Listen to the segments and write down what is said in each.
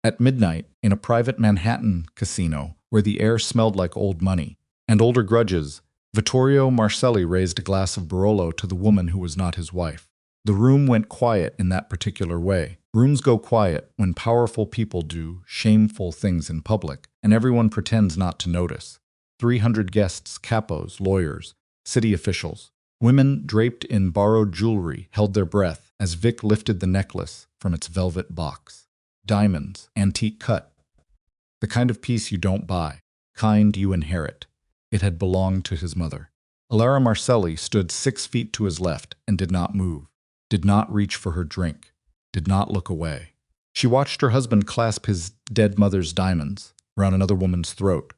At midnight, in a private Manhattan casino where the air smelled like old money and older grudges, Vittorio Marcelli raised a glass of Barolo to the woman who was not his wife. The room went quiet in that particular way. Rooms go quiet when powerful people do shameful things in public, and everyone pretends not to notice. 300 guests, capos, lawyers, city officials. Women draped in borrowed jewelry held their breath as Vic lifted the necklace from its velvet box. Diamonds, antique cut. The kind of piece you don't buy, kind you inherit. It had belonged to his mother. Alara Marcelli stood 6 feet to his left and did not move, did not reach for her drink, did not look away. She watched her husband clasp his dead mother's diamonds around another woman's throat.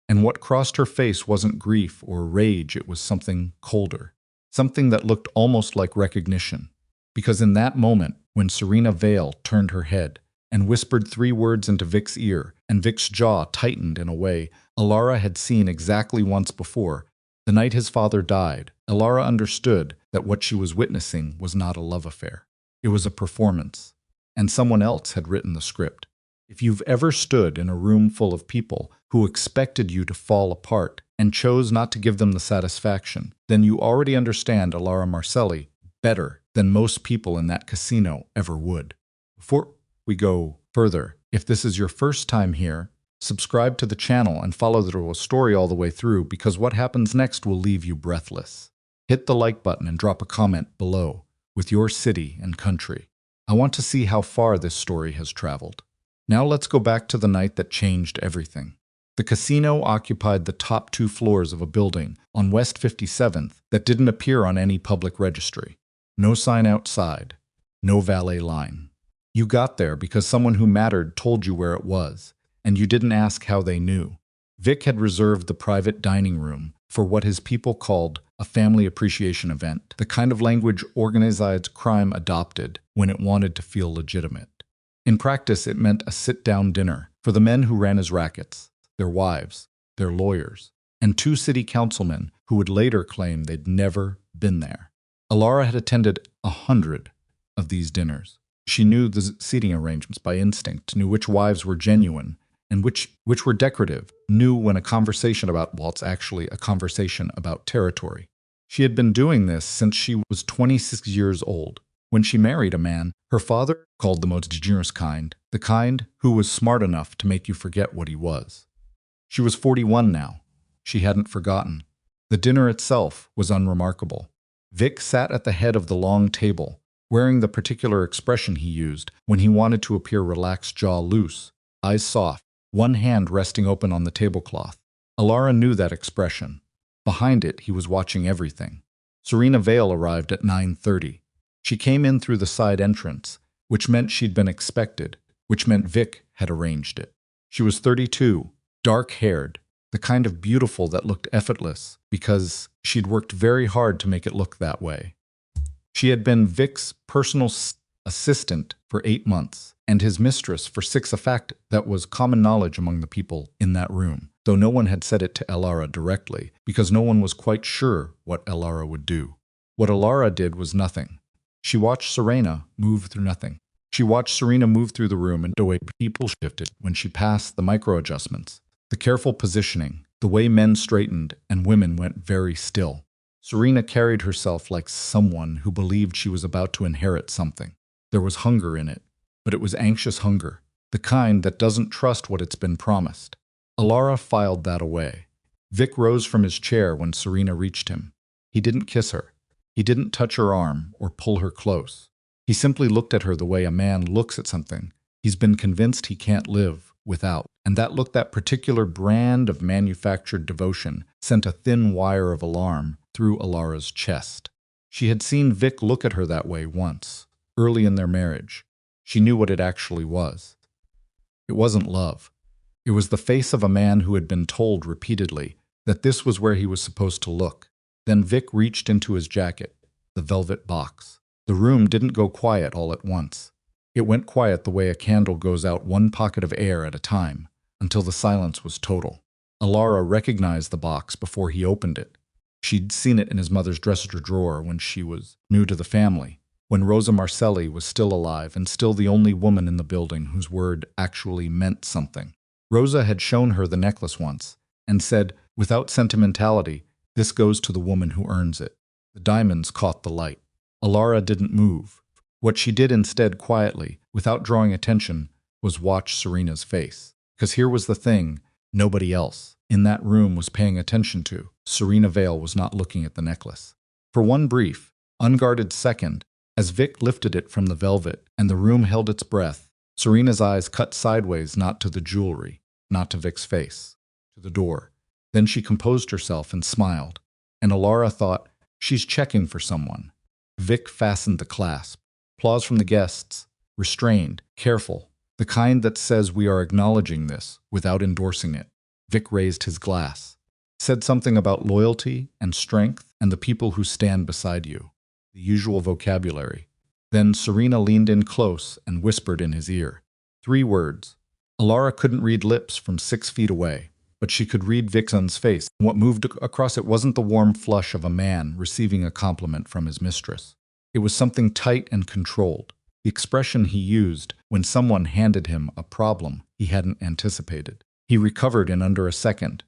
And what crossed her face wasn't grief or rage, it was something colder, something that looked almost like recognition. Because in that moment, when Serena Vale turned her head and whispered 3 words into Vic's ear, and Vic's jaw tightened in a way Alara had seen exactly once before, the night his father died, Alara understood that what she was witnessing was not a love affair. It was a performance, and someone else had written the script. If you've ever stood in a room full of people who expected you to fall apart and chose not to give them the satisfaction, then you already understand Alara Marcelli better than most people in that casino ever would. Before we go further, if this is your first time here, subscribe to the channel and follow the story all the way through, because what happens next will leave you breathless. Hit the like button and drop a comment below with your city and country. I want to see how far this story has traveled. Now let's go back to the night that changed everything. The casino occupied the top 2 floors of a building on West 57th that didn't appear on any public registry. No sign outside, no valet line. You got there because someone who mattered told you where it was, and you didn't ask how they knew. Vic had reserved the private dining room for what his people called a family appreciation event, the kind of language organized crime adopted when it wanted to feel legitimate. In practice, it meant a sit-down dinner for the men who ran his rackets, their wives, their lawyers, and 2 city councilmen who would later claim they'd never been there. Alara had attended 100 of these dinners. She knew the seating arrangements by instinct, knew which wives were genuine and which were decorative, knew when a conversation about, well, it's actually a conversation about territory. She had been doing this since she was 26 years old. When she married a man her father called the most generous kind, the kind who was smart enough to make you forget what he was. She was 41 now. She hadn't forgotten. The dinner itself was unremarkable. Vic sat at the head of the long table, wearing the particular expression he used when he wanted to appear relaxed, jaw loose, eyes soft, one hand resting open on the tablecloth. Alara knew that expression. Behind it, he was watching everything. Serena Vale arrived at 9:30. She came in through the side entrance, which meant she'd been expected, which meant Vic had arranged it. She was 32, dark-haired, the kind of beautiful that looked effortless because she'd worked very hard to make it look that way. She had been Vic's personal assistant for 8 months, and his mistress for 6, a fact that was common knowledge among the people in that room, though no one had said it to Alara directly, because no one was quite sure what Alara would do. What Alara did was nothing. She watched Serena move through nothing. She watched Serena move through the room and the way people shifted when she passed the micro-adjustments, the careful positioning, the way men straightened and women went very still. Serena carried herself like someone who believed she was about to inherit something. There was hunger in it, but it was anxious hunger, the kind that doesn't trust what it's been promised. Alara filed that away. Vic rose from his chair when Serena reached him. He didn't kiss her. He didn't touch her arm or pull her close. He simply looked at her the way a man looks at something he's been convinced he can't live without. And that look, that particular brand of manufactured devotion, sent a thin wire of alarm through Alara's chest. She had seen Vic look at her that way once, early in their marriage. She knew what it actually was. It wasn't love. It was the face of a man who had been told repeatedly that this was where he was supposed to look. Then Vic reached into his jacket, the velvet box. The room didn't go quiet all at once. It went quiet the way a candle goes out one pocket of air at a time, until the silence was total. Alara recognized the box before he opened it. She'd seen it in his mother's dresser drawer when she was new to the family. when Rosa Marcelli was still alive and still the only woman in the building whose word actually meant something. Rosa had shown her the necklace once and said, without sentimentality, "This goes to the woman who earns it." The diamonds caught the light. Alara didn't move. What she did instead quietly, without drawing attention, was watch Serena's face. Because here was the thing nobody else in that room was paying attention to. Serena Vale was not looking at the necklace. For one brief, unguarded second, as Vic lifted it from the velvet and the room held its breath, Serena's eyes cut sideways, not to the jewelry, not to Vic's face, to the door. Then she composed herself and smiled, and Alara thought, she's checking for someone. Vic fastened the clasp. Applause from the guests, restrained, careful, the kind that says we are acknowledging this without endorsing it. Vic raised his glass, said something about loyalty and strength and the people who stand beside you. The usual vocabulary. Then Serena leaned in close and whispered in his ear. 3 words. Alara couldn't read lips from 6 feet away, but she could read Vixen's face. What moved across it wasn't the warm flush of a man receiving a compliment from his mistress. It was something tight and controlled, the expression he used when someone handed him a problem he hadn't anticipated. He recovered in under a second,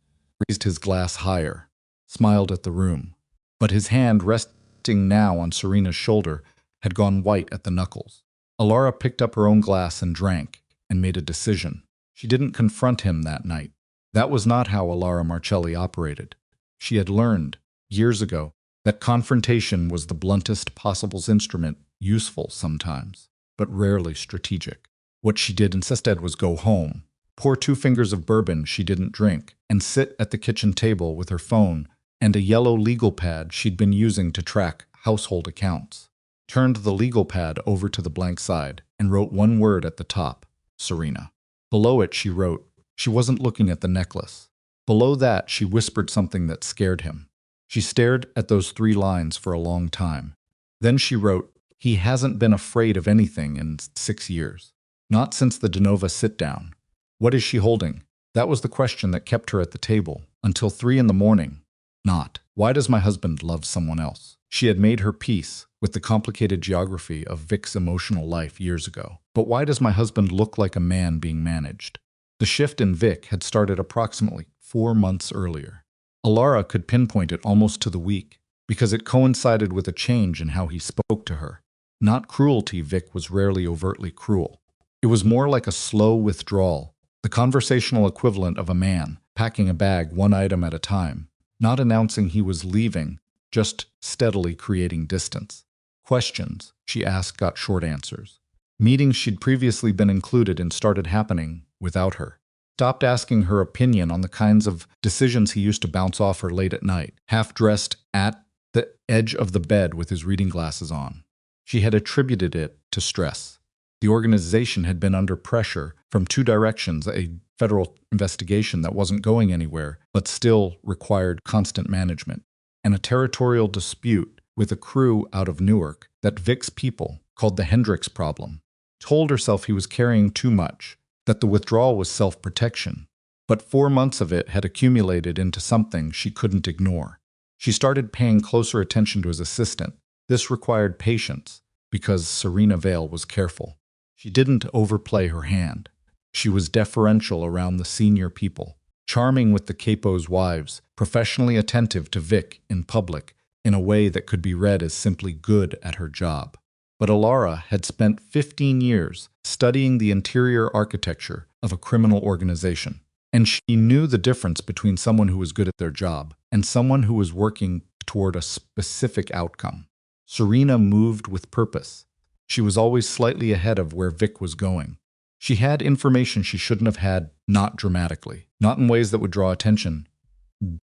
raised his glass higher, smiled at the room, but his hand resting now on Serena's shoulder had gone white at the knuckles. Alara picked up her own glass and drank, and made a decision. She didn't confront him that night. That was not how Alara Marcelli operated. She had learned, years ago, that confrontation was the bluntest possible instrument, useful sometimes, but rarely strategic. What she did instead was go home, pour 2 fingers of bourbon she didn't drink, and sit at the kitchen table with her phone and a yellow legal pad she'd been using to track household accounts. Turned the legal pad over to the blank side and wrote 1 word at the top, Serena. Below it she wrote, she wasn't looking at the necklace. Below that she whispered something that scared him. She stared at those 3 lines for a long time. Then she wrote, he hasn't been afraid of anything in 6 years. Not since the DeNova sit-down. What is she holding? That was the question that kept her at the table, until 3 in the morning. Not, why does my husband love someone else? She had made her peace with the complicated geography of Vic's emotional life years ago. But why does my husband look like a man being managed? The shift in Vic had started approximately 4 months earlier. Alara could pinpoint it almost to the week, because it coincided with a change in how he spoke to her. Not cruelty. Vic was rarely overtly cruel. It was more like a slow withdrawal, the conversational equivalent of a man packing a bag 1 item at a time, not announcing he was leaving, just steadily creating distance. Questions she asked got short answers. Meetings she'd previously been included in started happening without her. Stopped asking her opinion on the kinds of decisions he used to bounce off her late at night, half-dressed at the edge of the bed with his reading glasses on. She had attributed it to stress. The organization had been under pressure from 2 directions, a federal investigation that wasn't going anywhere, but still required constant management, and a territorial dispute with a crew out of Newark that Vic's people called the Hendricks problem. Told herself he was carrying too much, that the withdrawal was self-protection. But 4 months of it had accumulated into something she couldn't ignore. She started paying closer attention to his assistant. This required patience, because Serena Vale was careful. She didn't overplay her hand. She was deferential around the senior people, charming with the capo's wives, professionally attentive to Vic in public in a way that could be read as simply good at her job. But Alara had spent 15 years studying the interior architecture of a criminal organization, and she knew the difference between someone who was good at their job and someone who was working toward a specific outcome. Serena moved with purpose. She was always slightly ahead of where Vic was going. She had information she shouldn't have had, not dramatically, not in ways that would draw attention,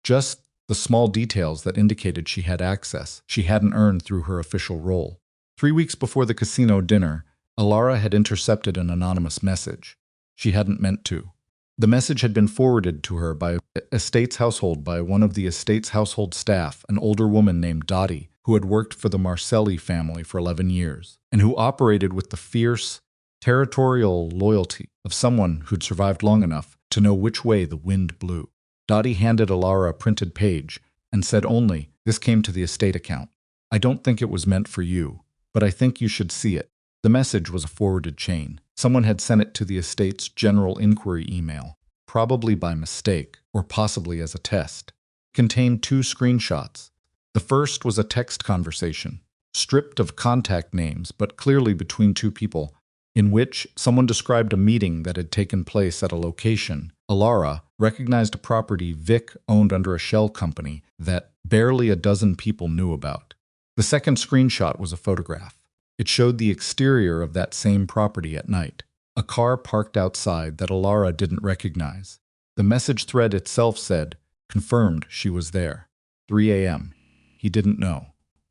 just the small details that indicated she had access she hadn't earned through her official role. 3 weeks before the casino dinner, Alara had intercepted an anonymous message. She hadn't meant to. The message had been forwarded to her by estate's household by one of the estate's household staff, an older woman named Dottie, who had worked for the Marcelli family for 11 years, and who operated with the fierce, territorial loyalty of someone who'd survived long enough to know which way the wind blew. Dottie handed Alara a printed page and said only, "This came to the estate account. I don't think it was meant for you. but I think you should see it. The message was a forwarded chain. Someone had sent it to the estate's general inquiry email, probably by mistake, or possibly as a test. It contained 2 screenshots. The first was a text conversation, stripped of contact names, but clearly between 2 people, in which someone described a meeting that had taken place at a location. Alara recognized a property Vic owned under a shell company that barely a dozen people knew about. The second screenshot was a photograph. It showed the exterior of that same property at night, a car parked outside that Alara didn't recognize. The message thread itself said, confirmed she was there. 3 a.m. He didn't know.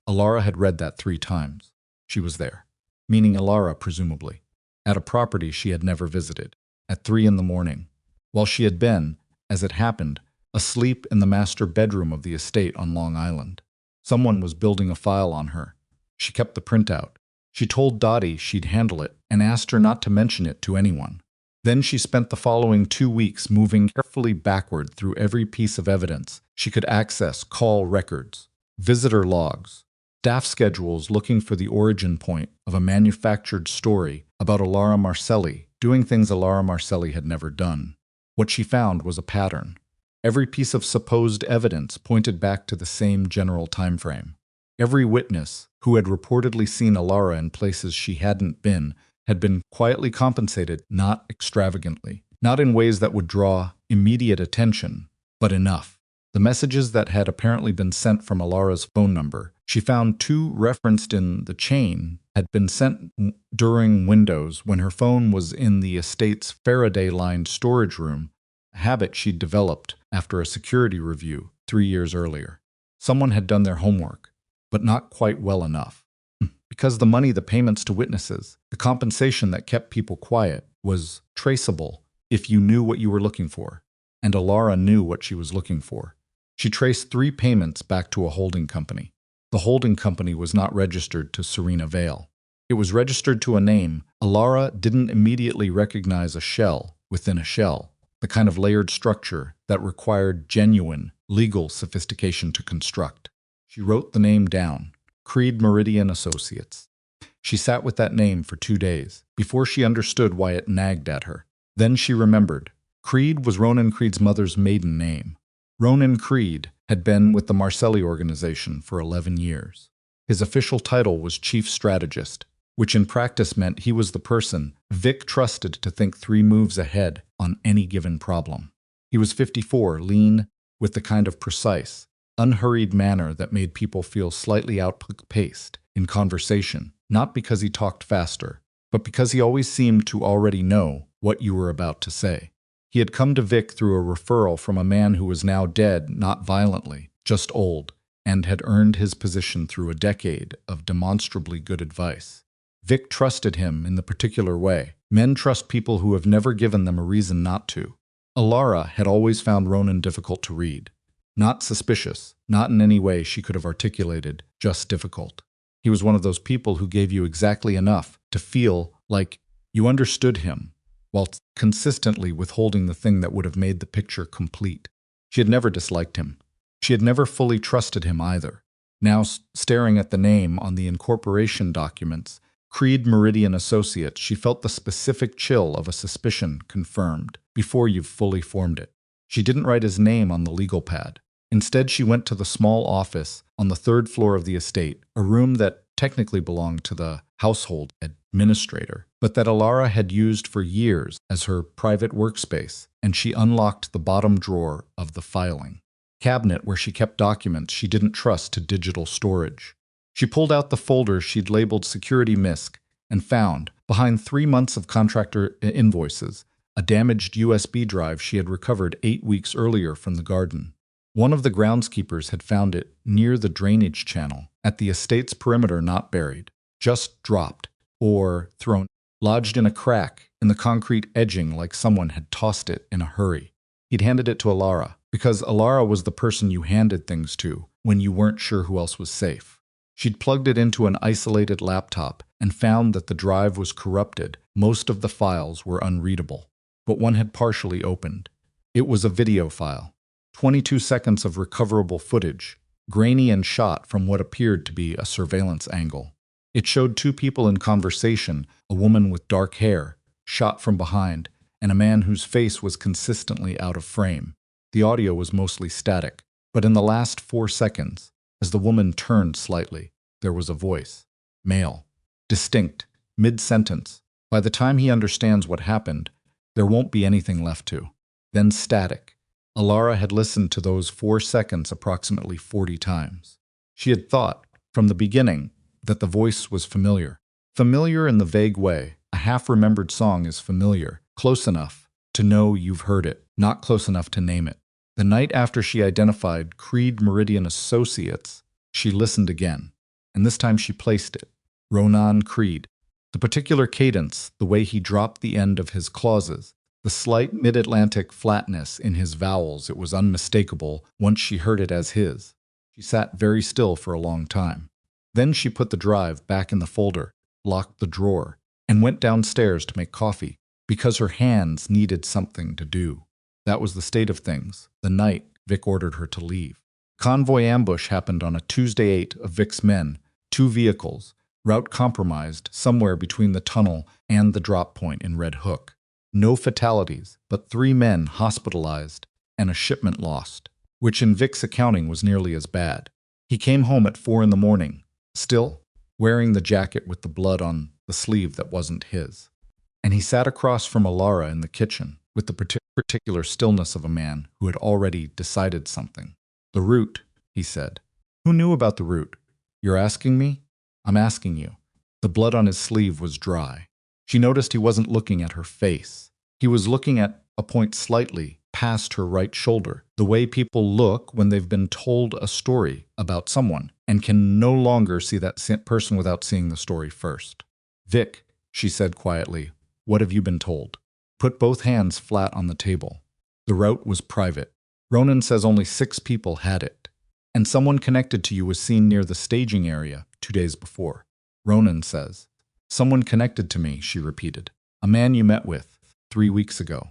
Alara had read that 3 times. She was there. Meaning Alara, presumably. At a property she had never visited. At 3 in the morning. While she had been, as it happened, asleep in the master bedroom of the estate on Long Island. Someone was building a file on her. She kept the printout. She told Dottie she'd handle it and asked her not to mention it to anyone. Then she spent the following 2 weeks moving carefully backward through every piece of evidence she could access: call records, visitor logs, staff schedules, looking for the origin point of a manufactured story about Alara Marcelli doing things Alara Marcelli had never done. What she found was a pattern. Every piece of supposed evidence pointed back to the same general time frame. Every witness who had reportedly seen Alara in places she hadn't been had been quietly compensated, not extravagantly, not in ways that would draw immediate attention, but enough. The messages that had apparently been sent from Alara's phone number, she found 2 referenced in the chain, had been sent during windows when her phone was in the estate's Faraday-lined storage room, a habit she'd developed after a security review 3 years earlier. Someone had done their homework, but not quite well enough. Because the money, the payments to witnesses, the compensation that kept people quiet, was traceable if you knew what you were looking for, and Alara knew what she was looking for. She traced 3 payments back to a holding company. The holding company was not registered to Serena Vale. It was registered to a name. Alara didn't immediately recognize a shell within a shell, the kind of layered structure that required genuine legal sophistication to construct. She wrote the name down, Creed Meridian Associates. She sat with that name for 2 days, before she understood why it nagged at her. Then she remembered. Creed was Ronan Creed's mother's maiden name. Ronan Creed had been with the Marcelli organization for 11 years. His official title was Chief Strategist, which in practice meant he was the person Vic trusted to think 3 moves ahead on any given problem. He was 54, lean, with the kind of precise, unhurried manner that made people feel slightly outpaced in conversation, not because he talked faster, but because he always seemed to already know what you were about to say. He had come to Vic through a referral from a man who was now dead, not violently, just old, and had earned his position through a decade of demonstrably good advice. Vic trusted him in the particular way. Men trust people who have never given them a reason not to. Alara had always found Ronan difficult to read. Not suspicious, not in any way she could have articulated, just difficult. He was one of those people who gave you exactly enough to feel like you understood him, while consistently withholding the thing that would have made the picture complete. She had never disliked him. She had never fully trusted him either. Now, staring at the name on the incorporation documents, Creed Meridian Associates, she felt the specific chill of a suspicion confirmed before you've fully formed it. She didn't write his name on the legal pad. Instead, she went to the small office on the 3rd floor of the estate, a room that technically belonged to the household administrator, but that Alara had used for years as her private workspace, and she unlocked the bottom drawer of the filing cabinet where she kept documents she didn't trust to digital storage. She pulled out the folder she'd labeled Security MISC and found, behind 3 months of contractor invoices, a damaged USB drive she had recovered 8 weeks earlier from the garden. One of the groundskeepers had found it near the drainage channel, at the estate's perimeter, not buried, just dropped, or thrown, lodged in a crack in the concrete edging like someone had tossed it in a hurry. He'd handed it to Alara, because Alara was the person you handed things to when you weren't sure who else was safe. She'd plugged it into an isolated laptop and found that the drive was corrupted. Most of the files were unreadable, but one had partially opened. It was a video file. 22 seconds of recoverable footage, grainy and shot from what appeared to be a surveillance angle. It showed two people in conversation, a woman with dark hair, shot from behind, and a man whose face was consistently out of frame. The audio was mostly static, but in the last 4 seconds, as the woman turned slightly, there was a voice. Male. Distinct. Mid-sentence. By the time he understands what happened, there won't be anything left to. Then static. Alara had listened to those 4 seconds approximately 40 times. She had thought, from the beginning, that the voice was familiar. Familiar in the vague way. A half-remembered song is familiar, close enough to know you've heard it, not close enough to name it. The night after she identified Creed Meridian Associates, she listened again, and this time she placed it. Ronan Creed. The particular cadence, the way he dropped the end of his clauses, the slight mid-Atlantic flatness in his vowels, it was unmistakable once she heard it as his. She sat very still for a long time. Then she put the drive back in the folder, locked the drawer, and went downstairs to make coffee, because her hands needed something to do. That was the state of things. The night Vic ordered her to leave. Convoy ambush happened on a Tuesday. 8 of Vic's men, 2 vehicles, route compromised somewhere between the tunnel and the drop point in Red Hook. No fatalities, but 3 men hospitalized and a shipment lost, which in Vic's accounting was nearly as bad. He came home at 4 in the morning, still wearing the jacket with the blood on the sleeve that wasn't his. And he sat across from Alara in the kitchen with the particular stillness of a man who had already decided something. The route, he said. Who knew about the route? You're asking me? I'm asking you. The blood on his sleeve was dry. She noticed he wasn't looking at her face. He was looking at a point slightly past her right shoulder, the way people look when they've been told a story about someone and can no longer see that person without seeing the story first. Vic, she said quietly, what have you been told? Put both hands flat on the table. The route was private. Ronan says only 6 people had it, and someone connected to you was seen near the staging area 2 days before. Ronan says, someone connected to me, she repeated. A man you met with 3 weeks ago.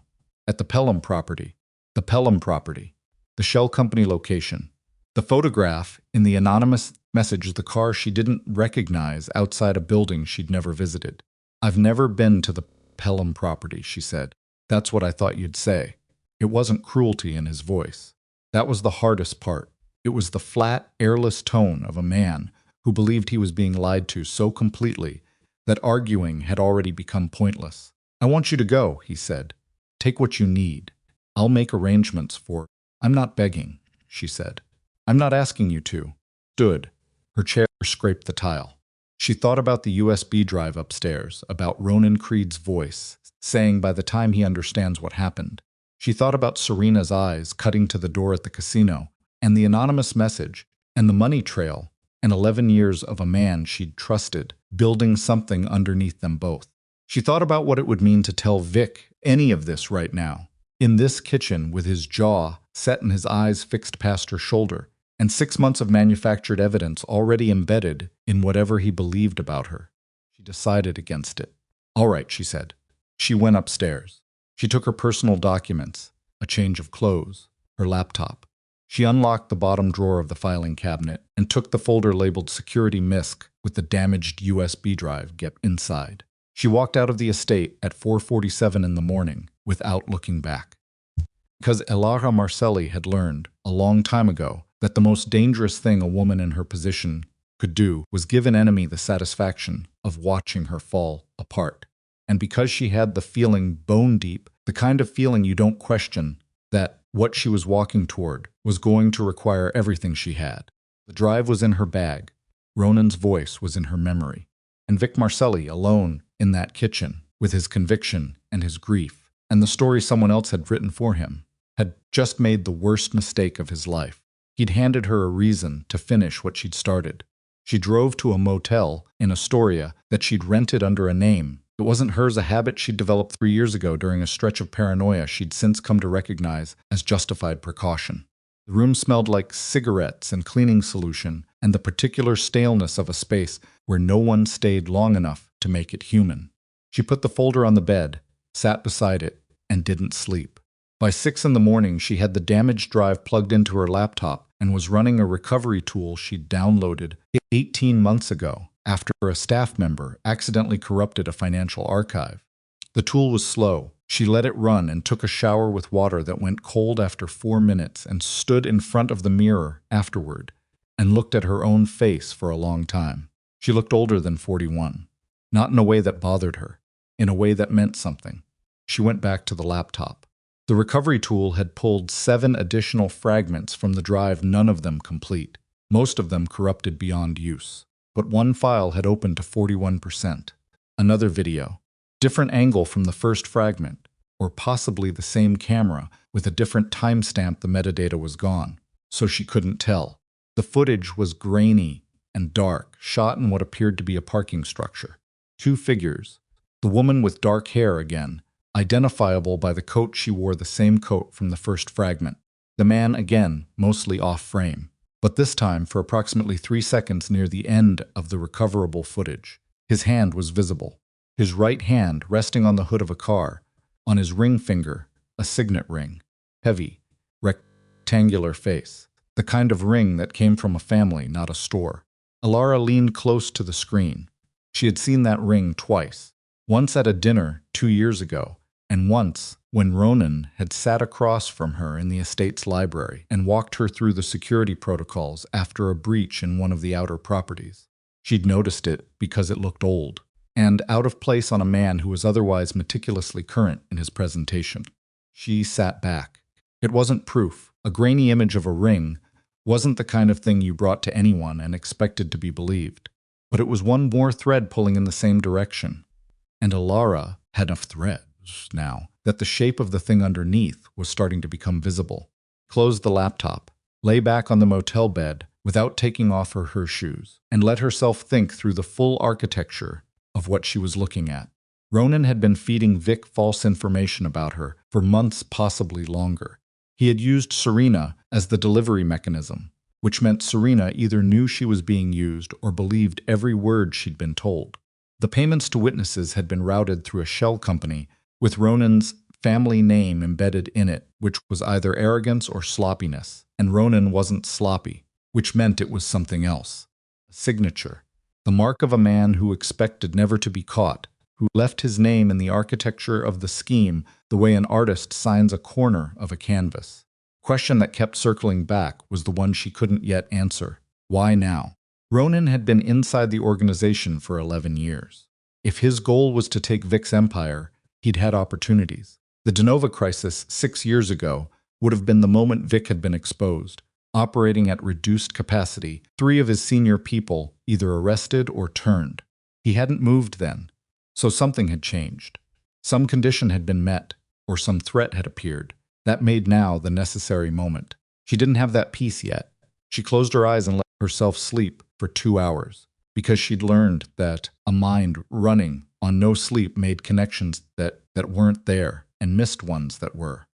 At the Pelham property. The Pelham property. The shell company location. The photograph in the anonymous message, the car she didn't recognize outside a building she'd never visited. I've never been to the Pelham property, she said. That's what I thought you'd say. It wasn't cruelty in his voice. That was the hardest part. It was the flat, airless tone of a man who believed he was being lied to so completely that arguing had already become pointless. I want you to go, he said. Take what you need. I'll make arrangements for. I'm not begging, she said. I'm not asking you to. Stood. Her chair scraped the tile. She thought about the USB drive upstairs, about Ronan Creed's voice, saying by the time he understands what happened. She thought about Serena's eyes cutting to the door at the casino, and the anonymous message, and the money trail, and 11 years of a man she'd trusted, building something underneath them both. She thought about what it would mean to tell Vic any of this right now, in this kitchen with his jaw set and his eyes fixed past her shoulder, and 6 months of manufactured evidence already embedded in whatever he believed about her. She decided against it. All right, she said. She went upstairs. She took her personal documents, a change of clothes, her laptop. She unlocked the bottom drawer of the filing cabinet and took the folder labeled Security MISC with the damaged USB drive inside. She walked out of the estate at 4:47 in the morning without looking back. Because Alara Marcelli had learned, a long time ago, that the most dangerous thing a woman in her position could do was give an enemy the satisfaction of watching her fall apart. And because she had the feeling bone deep, the kind of feeling you don't question, that what she was walking toward was going to require everything she had. The drive was in her bag. Ronan's voice was in her memory. And Vic Marcelli, alone in that kitchen, with his conviction and his grief, and the story someone else had written for him, had just made the worst mistake of his life. He'd handed her a reason to finish what she'd started. She drove to a motel in Astoria that she'd rented under a name. It wasn't hers, a habit she'd developed 3 years ago during a stretch of paranoia she'd since come to recognize as justified precaution. The room smelled like cigarettes and cleaning solution and the particular staleness of a space where no one stayed long enough to make it human. She put the folder on the bed, sat beside it, and didn't sleep. By 6 in the morning, she had the damaged drive plugged into her laptop and was running a recovery tool she'd downloaded 18 months ago after a staff member accidentally corrupted a financial archive. The tool was slow. She let it run and took a shower with water that went cold after 4 minutes and stood in front of the mirror afterward and looked at her own face for a long time. She looked older than 41, not in a way that bothered her, in a way that meant something. She went back to the laptop. The recovery tool had pulled 7 additional fragments from the drive, none of them complete, most of them corrupted beyond use. But one file had opened to 41%. Another video. Different angle from the first fragment, or possibly the same camera with a different timestamp. The metadata was gone, so she couldn't tell. The footage was grainy and dark, shot in what appeared to be a parking structure. 2 figures. The woman with dark hair again, identifiable by the coat she wore, the same coat from the first fragment. The man again, mostly off-frame, but this time for approximately 3 seconds near the end of the recoverable footage. His hand was visible. His right hand resting on the hood of a car, on his ring finger, a signet ring. Heavy, rectangular face. The kind of ring that came from a family, not a store. Alara leaned close to the screen. She had seen that ring twice. Once at a dinner 2 years ago, and once when Ronan had sat across from her in the estate's library and walked her through the security protocols after a breach in one of the outer properties. She'd noticed it because it looked old and out of place on a man who was otherwise meticulously current in his presentation. She sat back. It wasn't proof. A grainy image of a ring wasn't the kind of thing you brought to anyone and expected to be believed. But it was one more thread pulling in the same direction. And Alara had enough threads now that the shape of the thing underneath was starting to become visible. Closed the laptop, lay back on the motel bed without taking off her shoes, and let herself think through the full architecture of what she was looking at. Ronan had been feeding Vic false information about her for months, possibly longer. He had used Serena as the delivery mechanism, which meant Serena either knew she was being used or believed every word she'd been told. The payments to witnesses had been routed through a shell company with Ronan's family name embedded in it, which was either arrogance or sloppiness, and Ronan wasn't sloppy, which meant it was something else. A signature. The mark of a man who expected never to be caught, who left his name in the architecture of the scheme the way an artist signs a corner of a canvas. The question that kept circling back was the one she couldn't yet answer. Why now? Ronan had been inside the organization for 11 years. If his goal was to take Vic's empire, he'd had opportunities. The DeNova crisis 6 years ago would have been the moment Vic had been exposed. Operating at reduced capacity, 3 of his senior people either arrested or turned. He hadn't moved then, so something had changed. Some condition had been met, or some threat had appeared. That made now the necessary moment. She didn't have that peace yet. She closed her eyes and let herself sleep for 2 hours, because she'd learned that a mind running on no sleep made connections that weren't there and missed ones that were.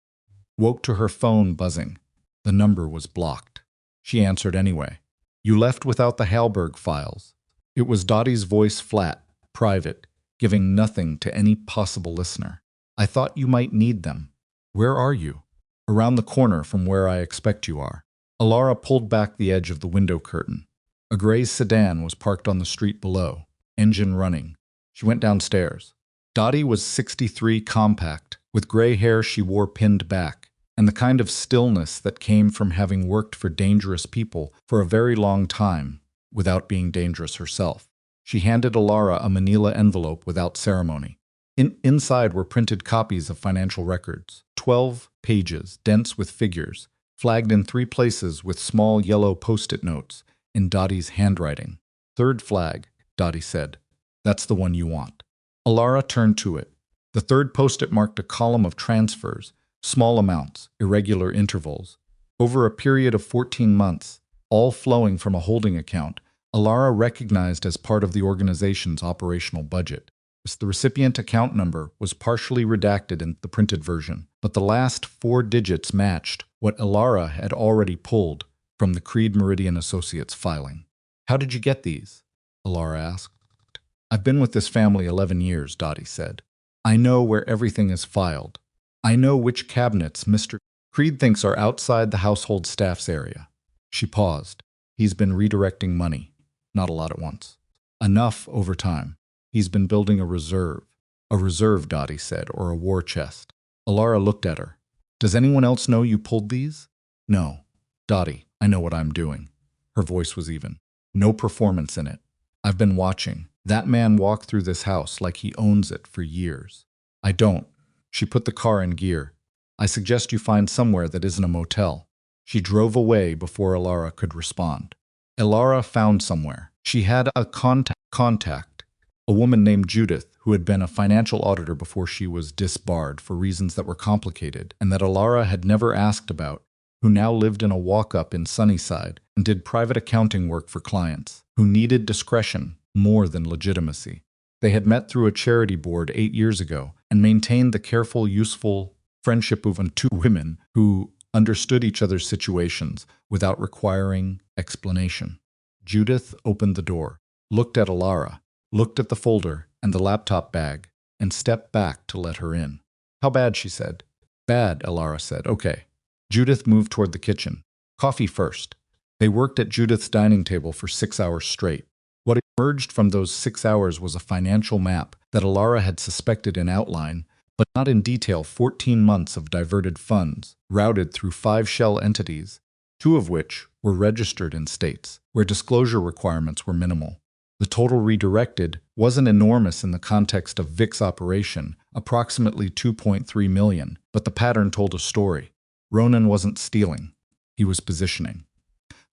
Woke to her phone buzzing. The number was blocked. She answered anyway. You left without the Hallberg files. It was Dottie's voice, flat, private, giving nothing to any possible listener. I thought you might need them. Where are you? Around the corner from where I expect you are. Alara pulled back the edge of the window curtain. A gray sedan was parked on the street below, engine running. She went downstairs. Dottie was 63, compact, with gray hair she wore pinned back, and the kind of stillness that came from having worked for dangerous people for a very long time without being dangerous herself. She handed Alara a manila envelope without ceremony. Inside were printed copies of financial records, 12 pages, dense with figures, flagged in 3 places with small yellow post-it notes in Dottie's handwriting. Third flag, Dottie said. That's the one you want. Alara turned to it. The third post-it marked a column of transfers, small amounts, irregular intervals. Over a period of 14 months, all flowing from a holding account, Alara recognized as part of the organization's operational budget. The recipient account number was partially redacted in the printed version, but the last 4 digits matched what Alara had already pulled from the Creed Meridian Associates filing. How did you get these? Alara asked. I've been with this family 11 years, Dottie said. I know where everything is filed. I know which cabinets Mr. Creed thinks are outside the household staff's area. She paused. He's been redirecting money. Not a lot at once. Enough over time. He's been building a reserve. A reserve, Dottie said, or a war chest. Alara looked at her. Does anyone else know you pulled these? No. Dottie, I know what I'm doing. Her voice was even. No performance in it. I've been watching. That man walked through this house like he owns it for years. I don't. She put the car in gear. I suggest you find somewhere that isn't a motel. She drove away before Alara could respond. Alara found somewhere. She had a contact, a woman named Judith, who had been a financial auditor before she was disbarred for reasons that were complicated and that Alara had never asked about, who now lived in a walk-up in Sunnyside and did private accounting work for clients, who needed discretion more than legitimacy. They had met through a charity board 8 years ago and maintained the careful, useful friendship of two women who understood each other's situations without requiring explanation. Judith opened the door, looked at Alara, looked at the folder and the laptop bag, and stepped back to let her in. How bad, she said. Bad, Alara said. Okay. Judith moved toward the kitchen. Coffee first. They worked at Judith's dining table for 6 hours straight. What emerged from those 6 hours was a financial map that Alara had suspected in outline, but not in detail. 14 months of diverted funds, routed through 5 shell entities, 2 of which were registered in states where disclosure requirements were minimal. The total redirected wasn't enormous in the context of Vic's operation, approximately 2.3 million, but the pattern told a story. Ronan wasn't stealing. He was positioning.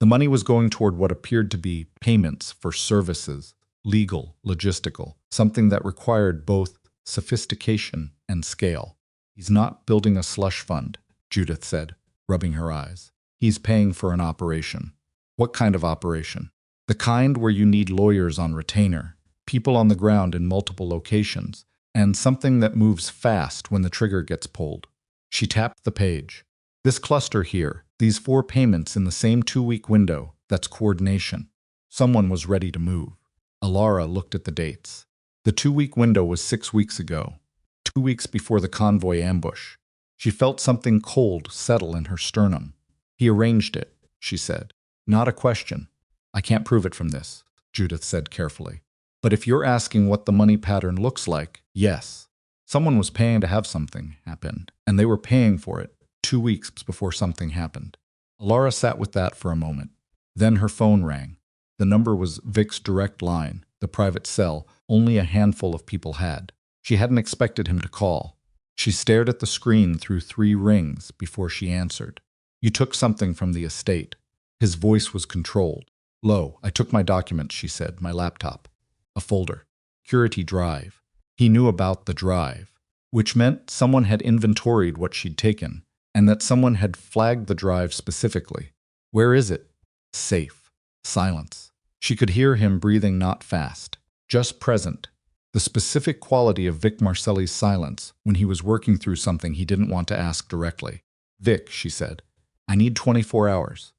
The money was going toward what appeared to be payments for services, legal, logistical, something that required both sophistication and scale. He's not building a slush fund, Judith said, rubbing her eyes. He's paying for an operation. What kind of operation? The kind where you need lawyers on retainer, people on the ground in multiple locations, and something that moves fast when the trigger gets pulled. She tapped the page. This cluster here, these 4 payments in the same 2-week window, that's coordination. Someone was ready to move. Alara looked at the dates. The 2-week window was 6 weeks ago, 2 weeks before the convoy ambush. She felt something cold settle in her sternum. He arranged it, she said. Not a question. I can't prove it from this, Judith said carefully. But if you're asking what the money pattern looks like, yes. Someone was paying to have something happen, and they were paying for it 2 weeks before something happened. Alara sat with that for a moment. Then her phone rang. The number was Vic's direct line, the private cell only a handful of people had. She hadn't expected him to call. She stared at the screen through 3 rings before she answered. You took something from the estate. His voice was controlled. Low, I took my documents, she said, my laptop. A folder. Security drive. He knew about the drive, which meant someone had inventoried what she'd taken, and that someone had flagged the drive specifically. Where is it? Safe. Silence. She could hear him breathing, not fast, just present. The specific quality of Vic Marcelli's silence when he was working through something he didn't want to ask directly. Vic, she said, I need 24 hours.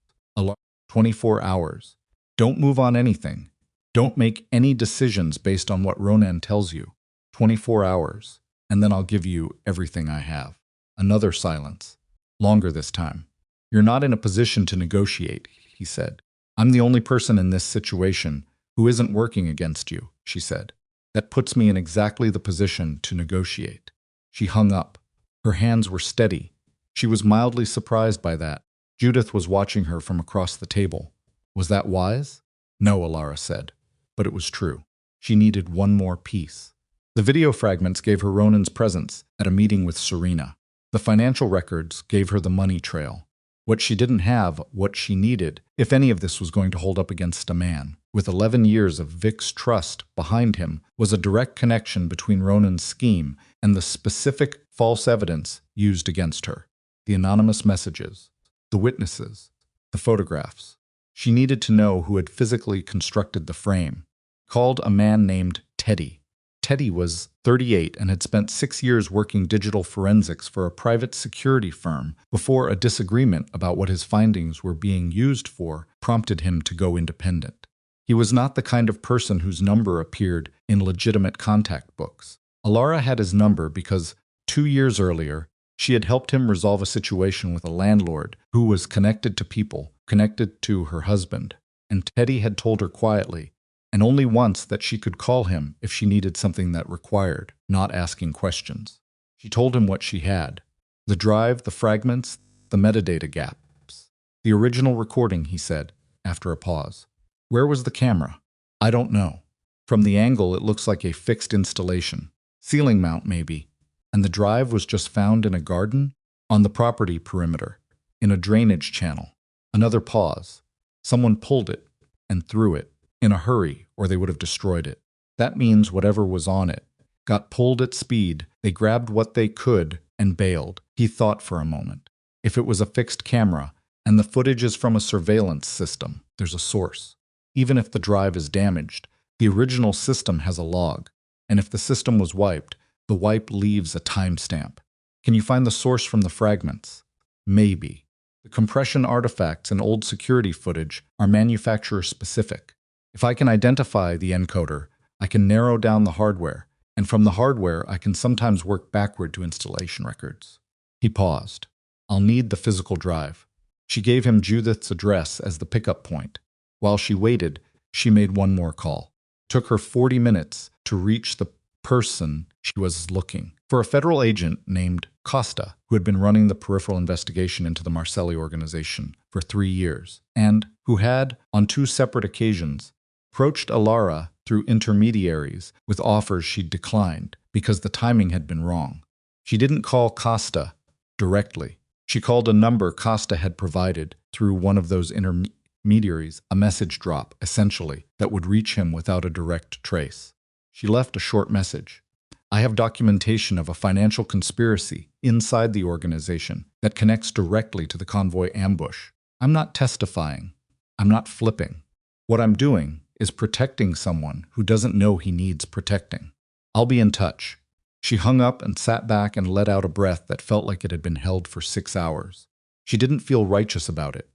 24 hours. Don't move on anything. Don't make any decisions based on what Ronan tells you. 24 hours, and then I'll give you everything I have. Another silence. Longer this time. You're not in a position to negotiate, he said. I'm the only person in this situation who isn't working against you, she said. That puts me in exactly the position to negotiate. She hung up. Her hands were steady. She was mildly surprised by that. Judith was watching her from across the table. Was that wise? No, Alara said. But it was true. She needed one more piece. The video fragments gave her Ronan's presence at a meeting with Serena. The financial records gave her the money trail. What she didn't have, what she needed, if any of this was going to hold up against a man, with 11 years of Vic's trust behind him, was a direct connection between Ronan's scheme and the specific false evidence used against her. The anonymous messages, the witnesses, the photographs. She needed to know who had physically constructed the frame. Called a man named Teddy. Teddy was 38 and had spent 6 years working digital forensics for a private security firm before a disagreement about what his findings were being used for prompted him to go independent. He was not the kind of person whose number appeared in legitimate contact books. Alara had his number because 2 years earlier, she had helped him resolve a situation with a landlord who was connected to people, connected to her husband, and Teddy had told her quietly, and only once that she could call him if she needed something that required not asking questions. She told him what she had: the drive, the fragments, the metadata gaps. The original recording, he said, after a pause. Where was the camera? I don't know. From the angle, it looks like a fixed installation. Ceiling mount, maybe. And the drive was just found in a garden? On the property perimeter. In a drainage channel. Another pause. Someone pulled it and threw it. In a hurry, or they would have destroyed it. That means whatever was on it got pulled at speed. They grabbed what they could and bailed. He thought for a moment. If it was a fixed camera, and the footage is from a surveillance system, there's a source. Even if the drive is damaged, the original system has a log. And if the system was wiped, the wipe leaves a timestamp. Can you find the source from the fragments? Maybe. The compression artifacts and old security footage are manufacturer-specific. If I can identify the encoder, I can narrow down the hardware, and from the hardware I can sometimes work backward to installation records. He paused. I'll need the physical drive. She gave him Judith's address as the pickup point. While she waited, she made one more call. It took her 40 minutes to reach the person she was looking for, a federal agent named Costa, who had been running the peripheral investigation into the Marcelli organization for 3 years, and who had, on 2 separate occasions, approached Alara through intermediaries with offers she'd declined because the timing had been wrong. She didn't call Costa directly. She called a number Costa had provided through one of those intermediaries, a message drop, essentially, that would reach him without a direct trace. She left a short message. I have documentation of a financial conspiracy inside the organization that connects directly to the convoy ambush. I'm not testifying. I'm not flipping. What I'm doing is protecting someone who doesn't know he needs protecting. I'll be in touch. She hung up and sat back and let out a breath that felt like it had been held for 6 hours. She didn't feel righteous about it.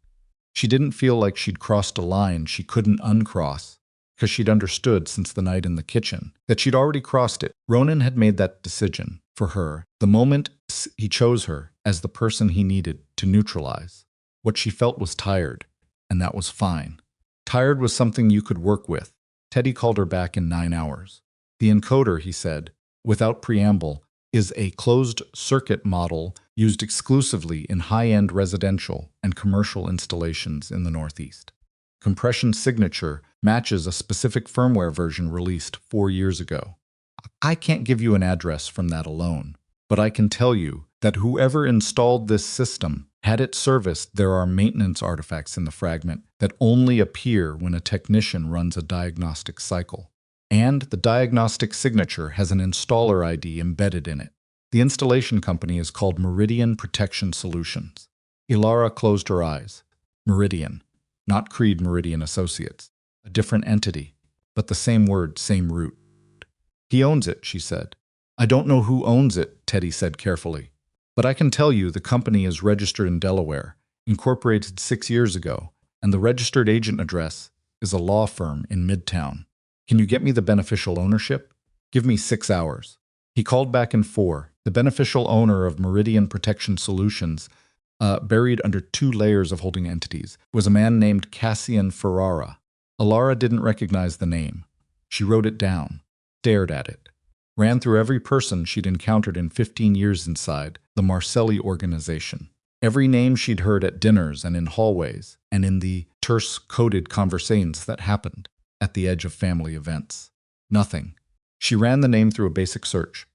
She didn't feel like she'd crossed a line she couldn't uncross, because she'd understood since the night in the kitchen that she'd already crossed it. Ronan had made that decision for her the moment he chose her as the person he needed to neutralize. What she felt was tired, and that was fine. Tired was something you could work with. Teddy called her back in 9 hours. The encoder, he said, without preamble, is a closed-circuit model used exclusively in high-end residential and commercial installations in the Northeast. Compression signature matches a specific firmware version released 4 years ago. I can't give you an address from that alone, but I can tell you that whoever installed this system had it serviced. There are maintenance artifacts in the fragment that only appear when a technician runs a diagnostic cycle. And the diagnostic signature has an installer ID embedded in it. The installation company is called Meridian Protection Solutions. Ilara closed her eyes. Meridian, not Creed Meridian Associates. A different entity, but the same word, same root. He owns it, she said. I don't know who owns it, Teddy said carefully. But I can tell you the company is registered in Delaware, incorporated 6 years ago, and the registered agent address is a law firm in Midtown. Can you get me the beneficial ownership? Give me 6 hours. He called back in 4. The beneficial owner of Meridian Protection Solutions, buried under 2 layers of holding entities, was a man named Cassian Ferrara. Alara didn't recognize the name. She wrote it down, stared at it, ran through every person she'd encountered in 15 years inside the Marcelli organization. Every name she'd heard at dinners and in hallways, and in the terse, coded conversations that happened at the edge of family events. Nothing. She ran the name through a basic search.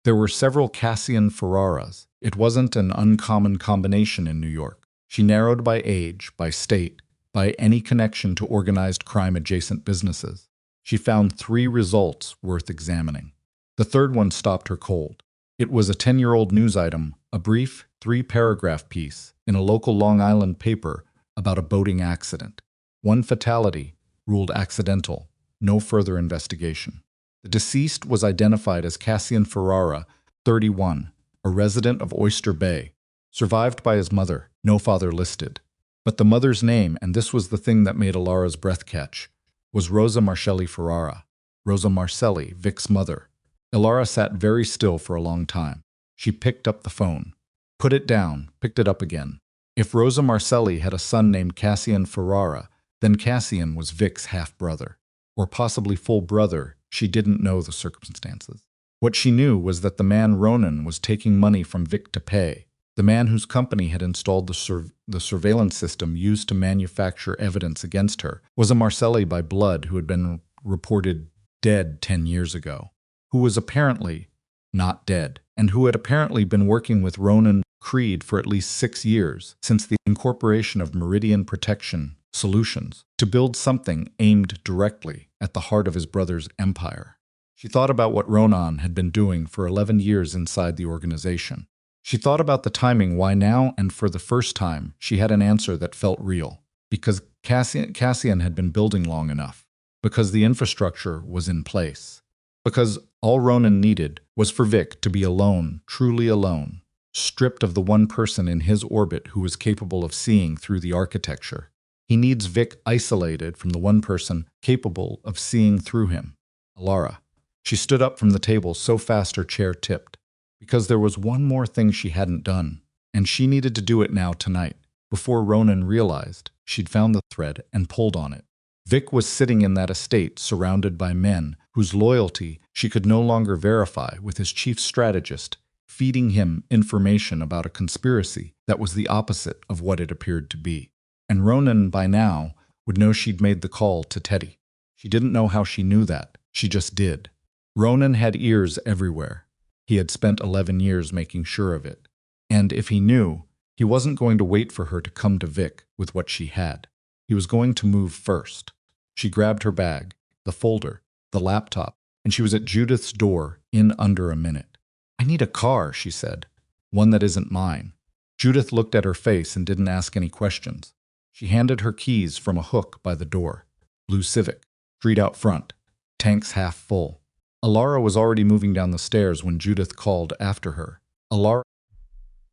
There were several Cassian Ferraras. It wasn't an uncommon combination in New York. She narrowed by age, by state, by any connection to organized crime-adjacent businesses. She found 3 results worth examining. The third one stopped her cold. It was a 10-year-old news item, a brief 3-paragraph piece in a local Long Island paper about a boating accident. 1 fatality, ruled accidental, no further investigation. The deceased was identified as Cassian Ferrara, 31, a resident of Oyster Bay, survived by his mother, no father listed. But the mother's name, and this was the thing that made Alara's breath catch, was Rosa Marcelli Ferrara. Rosa Marcelli, Vic's mother. Alara sat very still for a long time. She picked up the phone, put it down, picked it up again. If Rosa Marcelli had a son named Cassian Ferrara, then Cassian was Vic's half-brother. or possibly full brother, she didn't know the circumstances. What she knew was that the man Ronan was taking money from Vic to pay. The man whose company had installed the surveillance system used to manufacture evidence against her was a Marcelli by blood who had been reported dead 10 years ago, who was apparently not dead, and who had apparently been working with Ronan Creed for at least 6 years since the incorporation of Meridian Protection Solutions to build something aimed directly at the heart of his brother's empire. She thought about what Ronan had been doing for 11 years inside the organization. She thought about the timing why now, and for the first time, she had an answer that felt real. Because Cassian had been building long enough. Because the infrastructure was in place. Because all Ronan needed was for Vic to be alone, truly alone, stripped of the one person in his orbit who was capable of seeing through the architecture. He needs Vic isolated from the one person capable of seeing through him. Alara. She stood up from the table so fast her chair tipped. Because there was one more thing she hadn't done, and she needed to do it now tonight, before Ronan realized she'd found the thread and pulled on it. Vic was sitting in that estate surrounded by men whose loyalty she could no longer verify, with his chief strategist feeding him information about a conspiracy that was the opposite of what it appeared to be. And Ronan, by now, would know she'd made the call to Teddy. She didn't know how she knew that. She just did. Ronan had ears everywhere. He had spent 11 years making sure of it. And if he knew, he wasn't going to wait for her to come to Vic with what she had. He was going to move first. She grabbed her bag, the folder, the laptop, and she was at Judith's door in under a minute. "I need a car," she said. "One that isn't mine." Judith looked at her face and didn't ask any questions. She handed her keys from a hook by the door. Blue Civic, street out front, tanks half full. Alara was already moving down the stairs when Judith called after her. "Alara."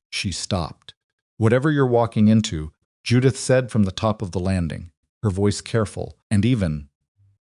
She stopped. "Whatever you're walking into," Judith said from the top of the landing, her voice careful, and even,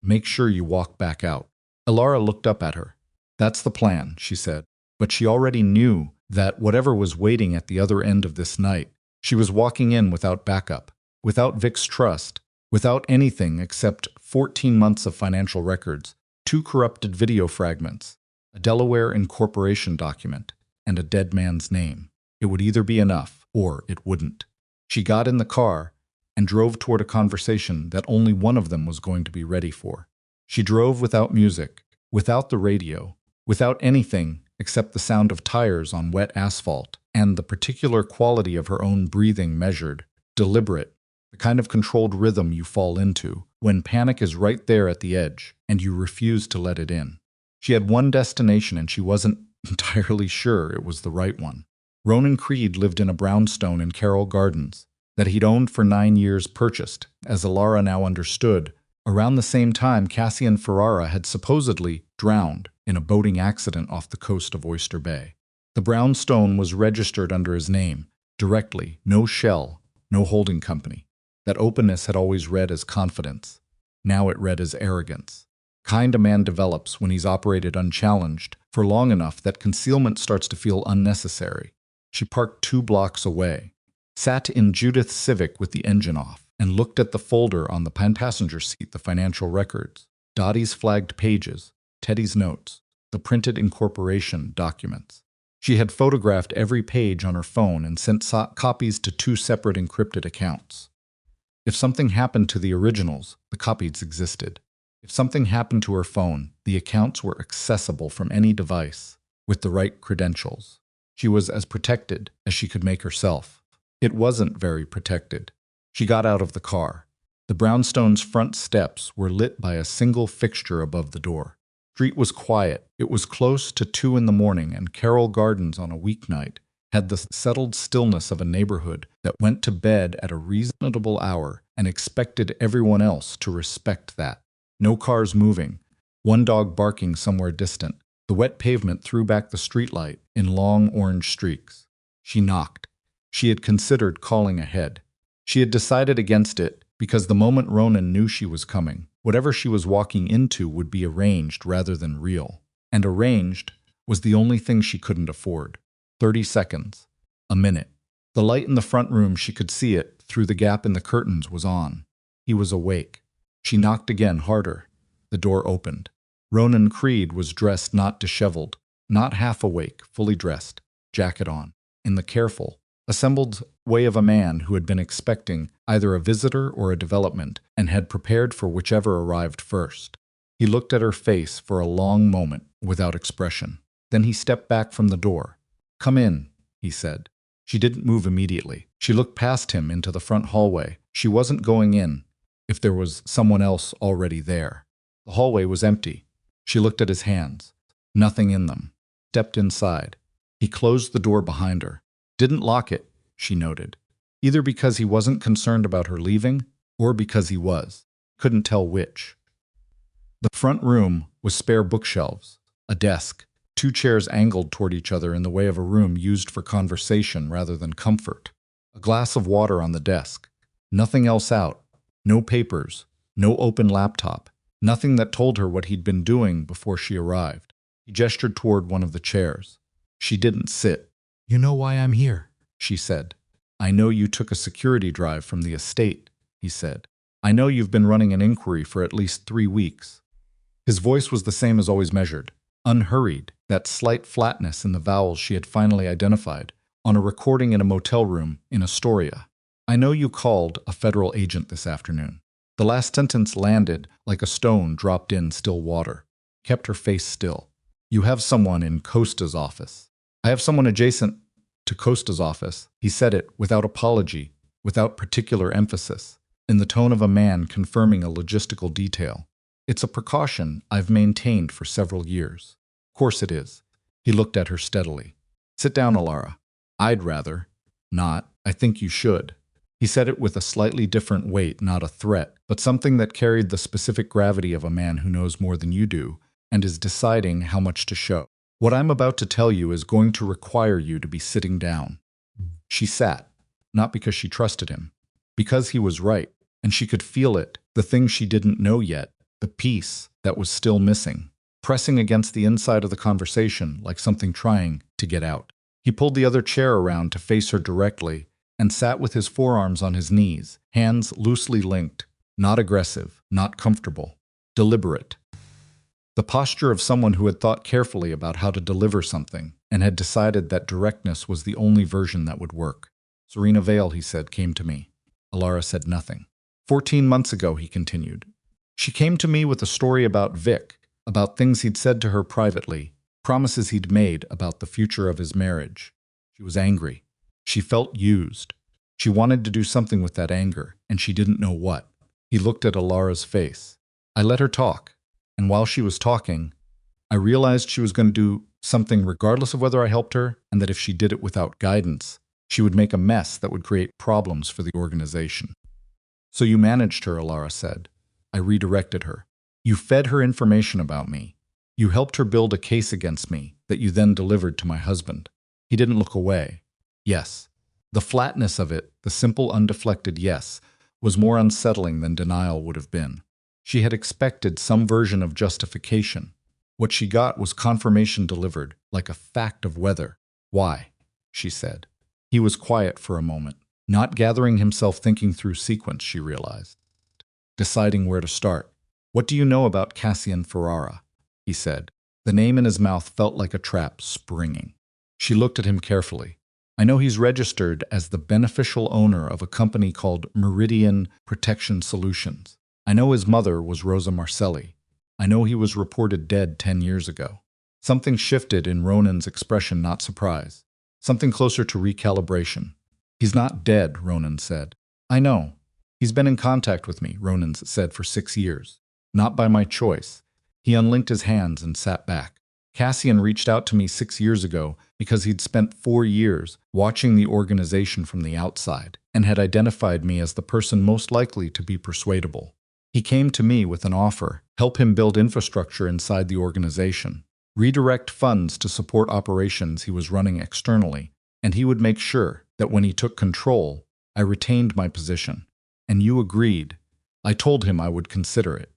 "make sure you walk back out." Alara looked up at her. "That's the plan," she said. But she already knew that whatever was waiting at the other end of this night, she was walking in without backup, without Vic's trust, without anything except 14 months of financial records, 2 corrupted video fragments, a Delaware incorporation document, and a dead man's name. It would either be enough, or it wouldn't. She got in the car and drove toward a conversation that only one of them was going to be ready for. She drove without music, without the radio, without anything except the sound of tires on wet asphalt, and the particular quality of her own breathing measured, deliberate, the kind of controlled rhythm you fall into when panic is right there at the edge and you refuse to let it in. She had one destination and she wasn't entirely sure it was the right one. Ronan Creed lived in a brownstone in Carroll Gardens that he'd owned for 9 years, purchased, as Alara now understood, around the same time Cassian Ferrara had supposedly drowned in a boating accident off the coast of Oyster Bay. The brownstone was registered under his name, directly, no shell, no holding company. That openness had always read as confidence. Now it read as arrogance. Kind a man develops when he's operated unchallenged for long enough that concealment starts to feel unnecessary. She parked 2 blocks away, sat in Judith's Civic with the engine off, and looked at the folder on the passenger seat, the financial records, Dottie's flagged pages, Teddy's notes, the printed incorporation documents. She had photographed every page on her phone and sent copies to 2 separate encrypted accounts. If something happened to the originals, the copies existed. If something happened to her phone, the accounts were accessible from any device with the right credentials. She was as protected as she could make herself. It wasn't very protected. She got out of the car. The brownstone's front steps were lit by a single fixture above the door. The street was quiet. It was close to 2 in the morning, and Carroll Gardens on a weeknight had the settled stillness of a neighborhood that went to bed at a reasonable hour and expected everyone else to respect that. No cars moving, one dog barking somewhere distant. The wet pavement threw back the streetlight in long orange streaks. She knocked. She had considered calling ahead. She had decided against it because the moment Ronan knew she was coming, whatever she was walking into would be arranged rather than real. And arranged was the only thing she couldn't afford. 30 seconds. A minute. The light in the front room, she could see it through the gap in the curtains, was on. He was awake. She knocked again, harder. The door opened. Ronan Creed was dressed not disheveled, not half awake, fully dressed, jacket on, in the careful, assembled way of a man who had been expecting either a visitor or a development and had prepared for whichever arrived first. He looked at her face for a long moment without expression. Then he stepped back from the door. "Come in," he said. She didn't move immediately. She looked past him into the front hallway. She wasn't going in if there was someone else already there. The hallway was empty. She looked at his hands. Nothing in them. Stepped inside. He closed the door behind her. Didn't lock it, she noted. Either because he wasn't concerned about her leaving, or because he was. Couldn't tell which. The front room was spare bookshelves, a desk, 2 chairs angled toward each other in the way of a room used for conversation rather than comfort. A glass of water on the desk. Nothing else out. No papers. No open laptop. Nothing that told her what he'd been doing before she arrived. He gestured toward one of the chairs. She didn't sit. "You know why I'm here," she said. "I know you took a security drive from the estate," he said. "I know you've been running an inquiry for at least 3 weeks. His voice was the same as always, measured, unhurried, that slight flatness in the vowels she had finally identified, on a recording in a motel room in Astoria. "I know you called a federal agent this afternoon." The last sentence landed like a stone dropped in still water. Kept her face still. "You have someone in Costa's office." "I have someone adjacent to Costa's office." He said it without apology, without particular emphasis, in the tone of a man confirming a logistical detail. "It's a precaution I've maintained for several years." "Of course it is." He looked at her steadily. "Sit down, Alara." "I'd rather not. I think you should." He said it with a slightly different weight, not a threat, but something that carried the specific gravity of a man who knows more than you do and is deciding how much to show. "What I'm about to tell you is going to require you to be sitting down." She sat, not because she trusted him, because he was right, and she could feel it, the thing she didn't know yet, the piece that was still missing, pressing against the inside of the conversation like something trying to get out. He pulled the other chair around to face her directly and sat with his forearms on his knees, hands loosely linked, not aggressive, not comfortable, deliberate. The posture of someone who had thought carefully about how to deliver something and had decided that directness was the only version that would work. "Serena Vale," he said, "came to me." Alara said nothing. 14 months ago, he continued. "She came to me with a story about Vic, about things he'd said to her privately, promises he'd made about the future of his marriage. She was angry. She felt used. She wanted to do something with that anger, and she didn't know what." He looked at Alara's face. "I let her talk. And while she was talking, I realized she was going to do something regardless of whether I helped her, and that if she did it without guidance, she would make a mess that would create problems for the organization." "So you managed her," Alara said. "I redirected her. You fed her information about me. You helped her build a case against me that you then delivered to my husband." He didn't look away. Yes. The flatness of it, the simple, undeflected yes, was more unsettling than denial would have been. She had expected some version of justification. What she got was confirmation delivered, like a fact of weather. "Why?" she said. He was quiet for a moment, not gathering himself, thinking through sequence, she realized. Deciding where to start. "What do you know about Cassian Ferrara?" he said. The name in his mouth felt like a trap springing. She looked at him carefully. "I know he's registered as the beneficial owner of a company called Meridian Protection Solutions. I know his mother was Rosa Marcelli. I know he was reported dead 10 years ago." Something shifted in Ronan's expression, not surprise. Something closer to recalibration. "He's not dead," Ronan said. "I know. He's been in contact with me," Ronan said, "for 6 years. Not by my choice." He unlinked his hands and sat back. "Cassian reached out to me 6 years ago because he'd spent 4 years watching the organization from the outside and had identified me as the person most likely to be persuadable. He came to me with an offer, help him build infrastructure inside the organization, redirect funds to support operations he was running externally, and he would make sure that when he took control, I retained my position. And you agreed. I told him I would consider it."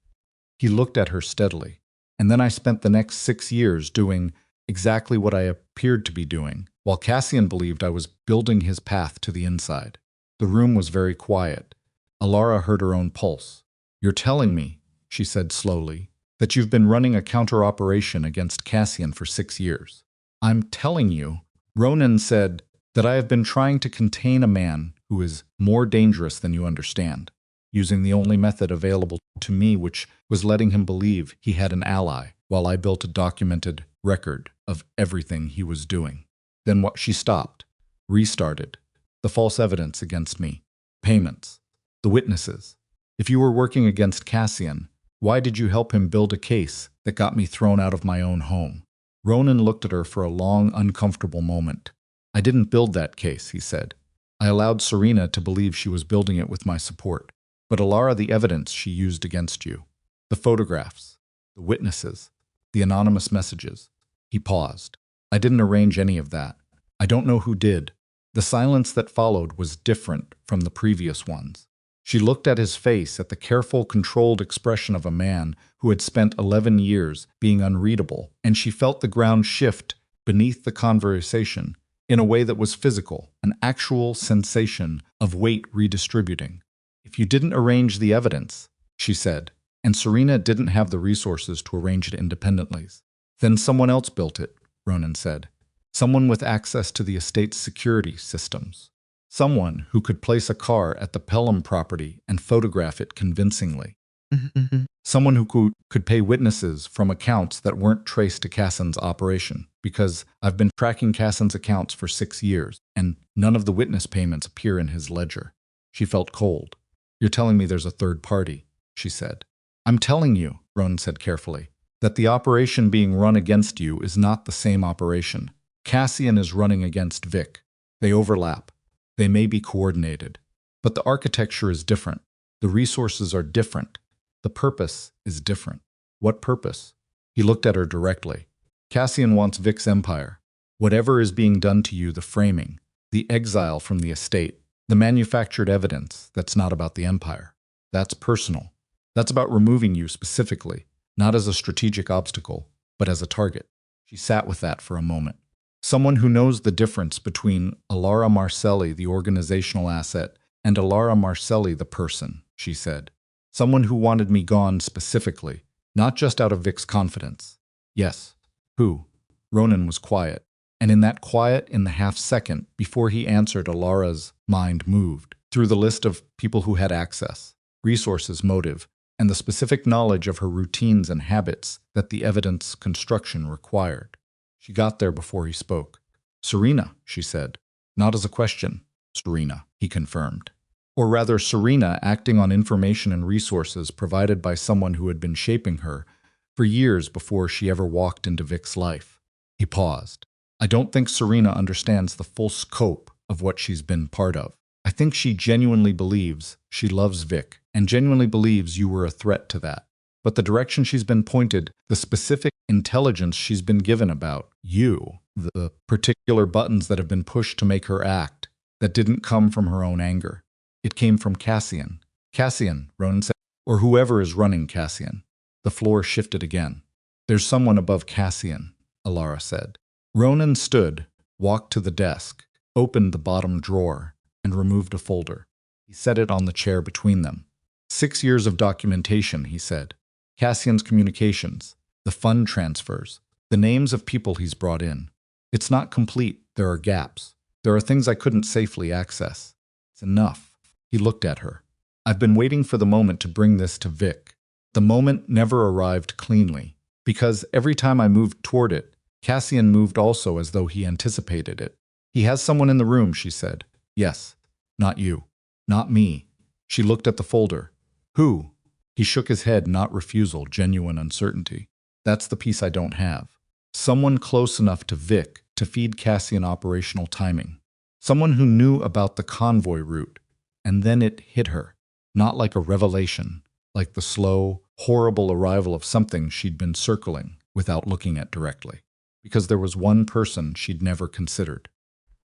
He looked at her steadily. "And then I spent the next 6 years doing exactly what I appeared to be doing, while Cassian believed I was building his path to the inside." The room was very quiet. Alara heard her own pulse. "You're telling me," she said slowly, that you've been running a counter-operation against Cassian for 6 years. I'm telling you, Ronan said, that I have been trying to contain a man who is more dangerous than you understand, using the only method available to me, which was letting him believe he had an ally, while I built a documented record of everything he was doing. Then what? She stopped, restarted. The false evidence against me, payments, the witnesses. If you were working against Cassian, why did you help him build a case that got me thrown out of my own home? Ronan looked at her for a long, uncomfortable moment. I didn't build that case, he said. I allowed Serena to believe she was building it with my support. But Alara, the evidence she used against you, the photographs, the witnesses, the anonymous messages. He paused. I didn't arrange any of that. I don't know who did. The silence that followed was different from the previous ones. She looked at his face, at the careful, controlled expression of a man who had spent 11 years being unreadable, and she felt the ground shift beneath the conversation in a way that was physical, an actual sensation of weight redistributing. If you didn't arrange the evidence, she said, and Serena didn't have the resources to arrange it independently, then someone else built it, Ronan said. Someone with access to the estate's security systems. Someone who could place a car at the Pelham property and photograph it convincingly. Someone who could pay witnesses from accounts that weren't traced to Cassin's operation, because I've been tracking Cassin's accounts for 6 years, and none of the witness payments appear in his ledger. She felt cold. You're telling me there's a third party, she said. I'm telling you, Ronan said carefully, that the operation being run against you is not the same operation. Cassian is running against Vic. They overlap. They may be coordinated. But the architecture is different. The resources are different. The purpose is different. What purpose? He looked at her directly. Cassian wants Vic's empire. Whatever is being done to you, the framing, the exile from the estate, the manufactured evidence, that's not about the empire. That's personal. That's about removing you specifically, not as a strategic obstacle, but as a target. She sat with that for a moment. Someone who knows the difference between Alara Marcelli, the organizational asset, and Alara Marcelli, the person, she said. Someone who wanted me gone specifically, not just out of Vic's confidence. Yes. Who? Ronan was quiet, and in that quiet, in the half-second before he answered, Alara's mind moved through the list of people who had access, resources, motive, and the specific knowledge of her routines and habits that the evidence construction required. She got there before he spoke. Serena, she said. Not as a question. Serena, he confirmed. Or rather, Serena acting on information and resources provided by someone who had been shaping her for years before she ever walked into Vic's life. He paused. I don't think Serena understands the full scope of what she's been part of. I think she genuinely believes she loves Vic and genuinely believes you were a threat to that. But the direction she's been pointed, the specific intelligence she's been given about you, the particular buttons that have been pushed to make her act, that didn't come from her own anger. It came from Cassian. Cassian, Ronan said, or whoever is running Cassian. The floor shifted again. There's someone above Cassian, Alara said. Ronan stood, walked to the desk, opened the bottom drawer, and removed a folder. He set it on the chair between them. 6 years of documentation, he said. Cassian's communications, the fund transfers, the names of people he's brought in. It's not complete. There are gaps. There are things I couldn't safely access. It's enough. He looked at her. I've been waiting for the moment to bring this to Vic. The moment never arrived cleanly, because every time I moved toward it, Cassian moved also as though he anticipated it. He has someone in the room, she said. Yes. Not you. Not me. She looked at the folder. Who? He shook his head, not refusal, genuine uncertainty. That's the piece I don't have. Someone close enough to Vic to feed Cassian operational timing. Someone who knew about the convoy route. And then it hit her. Not like a revelation, like the slow, horrible arrival of something she'd been circling without looking at directly. Because there was one person she'd never considered.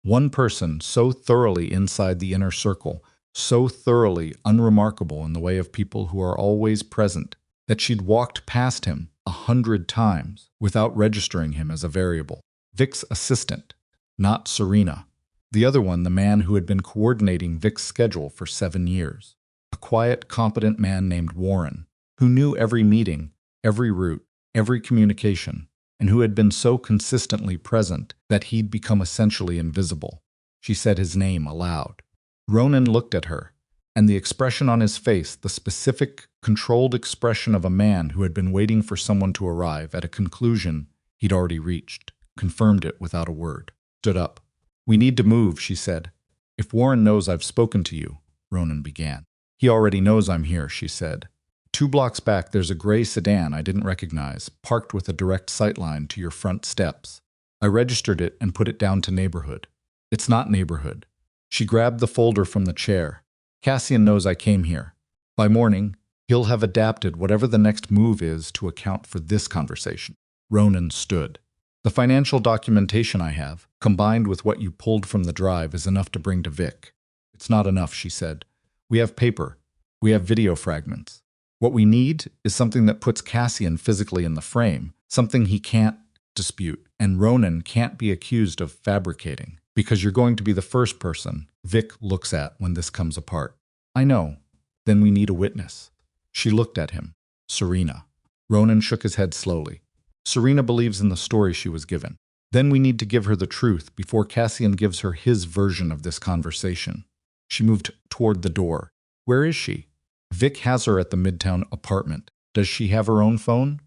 One person so thoroughly inside the inner circle, so thoroughly unremarkable in the way of people who are always present, that she'd walked past him 100 times without registering him as a variable. Vic's assistant, not Serena. The other one, the man who had been coordinating Vic's schedule for 7 years. A quiet, competent man named Warren, who knew every meeting, every route, every communication, and who had been so consistently present that he'd become essentially invisible. She said his name aloud. Ronan looked at her, and the expression on his face, the specific, controlled expression of a man who had been waiting for someone to arrive at a conclusion he'd already reached, confirmed it without a word. Stood up. "We need to move," she said. "If Warren knows I've spoken to you," Ronan began. "He already knows I'm here," she said. "2 blocks back there's a gray sedan I didn't recognize, parked with a direct sightline to your front steps. I registered it and put it down to neighborhood. It's not neighborhood." She grabbed the folder from the chair. "Cassian knows I came here. By morning, he'll have adapted whatever the next move is to account for this conversation." Ronan stood. "The financial documentation I have, combined with what you pulled from the drive, is enough to bring to Vic." "It's not enough," she said. "We have paper. We have video fragments. What we need is something that puts Cassian physically in the frame, something he can't dispute, and Ronan can't be accused of fabricating, because you're going to be the first person Vic looks at when this comes apart." "I know. Then we need a witness." She looked at him. "Serena." Ronan shook his head slowly. "Serena believes in the story she was given. Then we need to give her the truth before Cassian gives her his version of this conversation." She moved toward the door. "Where is she?" "Vic has her at the Midtown apartment. Does she have her own phone?"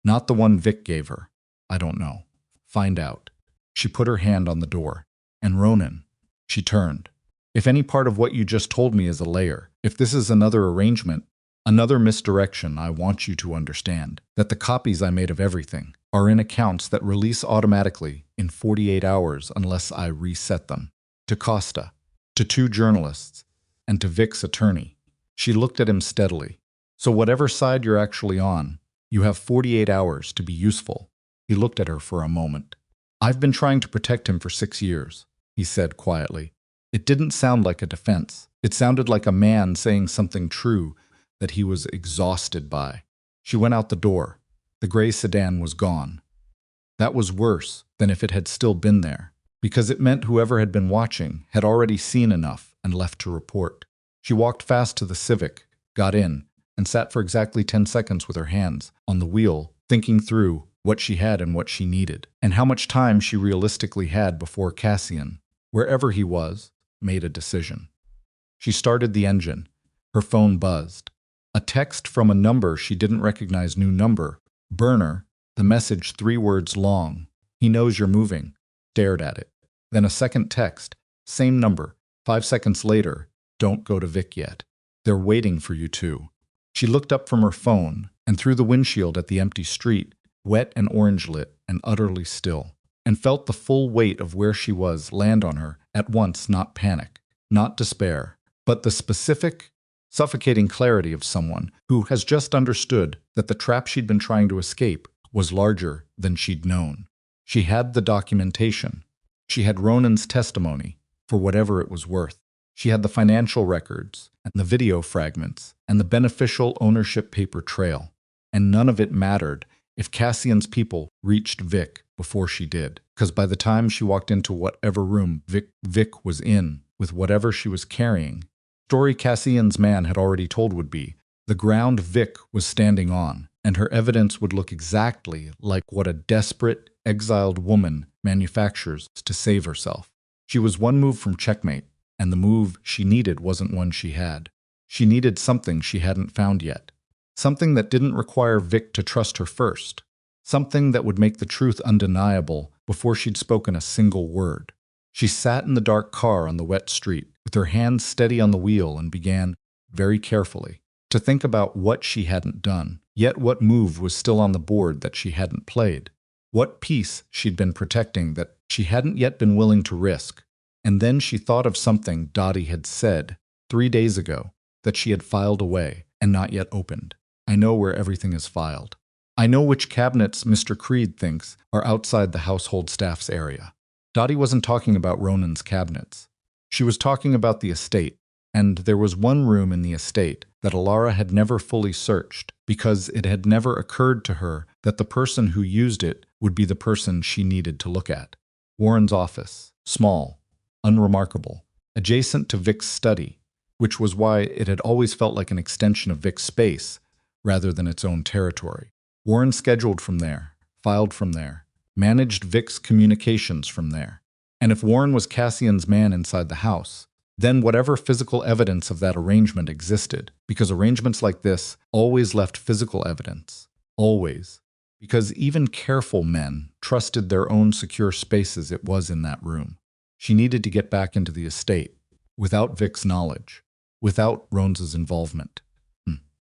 "Not the one Vic gave her." "I don't know." "Find out." She put her hand on the door. "And Ronan." She turned. "If any part of what you just told me is a layer, if this is another arrangement, another misdirection, I want you to understand that the copies I made of everything are in accounts that release automatically in 48 hours unless I reset them. To Costa, to 2 journalists, and to Vic's attorney." She looked at him steadily. "So whatever side you're actually on, you have 48 hours to be useful." He looked at her for a moment. "I've been trying to protect him for 6 years," he said quietly. It didn't sound like a defense. It sounded like a man saying something true that he was exhausted by. She went out the door. The gray sedan was gone. That was worse than if it had still been there, because it meant whoever had been watching had already seen enough and left to report. She walked fast to the Civic, got in, and sat for exactly 10 seconds with her hands on the wheel, thinking through what she had and what she needed, and how much time she realistically had before Cassian, wherever he was, made a decision. She started the engine. Her phone buzzed. A text from a number she didn't recognize. New number. Burner. The message 3 words long. "He knows you're moving." Stared at it. Then a second text. Same number. 5 seconds later. "Don't go to Vic yet. They're waiting for you too." She looked up from her phone and through the windshield at the empty street, wet and orange lit and utterly still, and felt the full weight of where she was land on her at once. Not panic, not despair, but the specific, suffocating clarity of someone who has just understood that the trap she'd been trying to escape was larger than she'd known. She had the documentation. She had Ronan's testimony, for whatever it was worth. She had the financial records, and the video fragments, and the beneficial ownership paper trail. And none of it mattered if Cassian's people reached Vic before she did, because by the time she walked into whatever room Vic was in, with whatever she was carrying, story Cassian's man had already told would be, the ground Vic was standing on, and her evidence would look exactly like what a desperate, exiled woman manufactures to save herself. She was one move from checkmate. And the move she needed wasn't one she had. She needed something she hadn't found yet. Something that didn't require Vic to trust her first. Something that would make the truth undeniable before she'd spoken a single word. She sat in the dark car on the wet street, with her hands steady on the wheel, and began, very carefully, to think about what she hadn't done, yet what move was still on the board that she hadn't played. What piece she'd been protecting that she hadn't yet been willing to risk. And then she thought of something Dottie had said 3 days ago that she had filed away and not yet opened. "I know where everything is filed. I know which cabinets Mr. Creed thinks are outside the household staff's area." Dottie wasn't talking about Ronan's cabinets. She was talking about the estate, and there was one room in the estate that Alara had never fully searched because it had never occurred to her that the person who used it would be the person she needed to look at. Warren's office, small, unremarkable, adjacent to Vic's study, which was why it had always felt like an extension of Vic's space rather than its own territory. Warren scheduled from there, filed from there, managed Vic's communications from there. And if Warren was Cassian's man inside the house, then whatever physical evidence of that arrangement existed, because arrangements like this always left physical evidence. Always. Because even careful men trusted their own secure spaces it was in that room. She needed to get back into the estate, without Vic's knowledge, without Rones's involvement.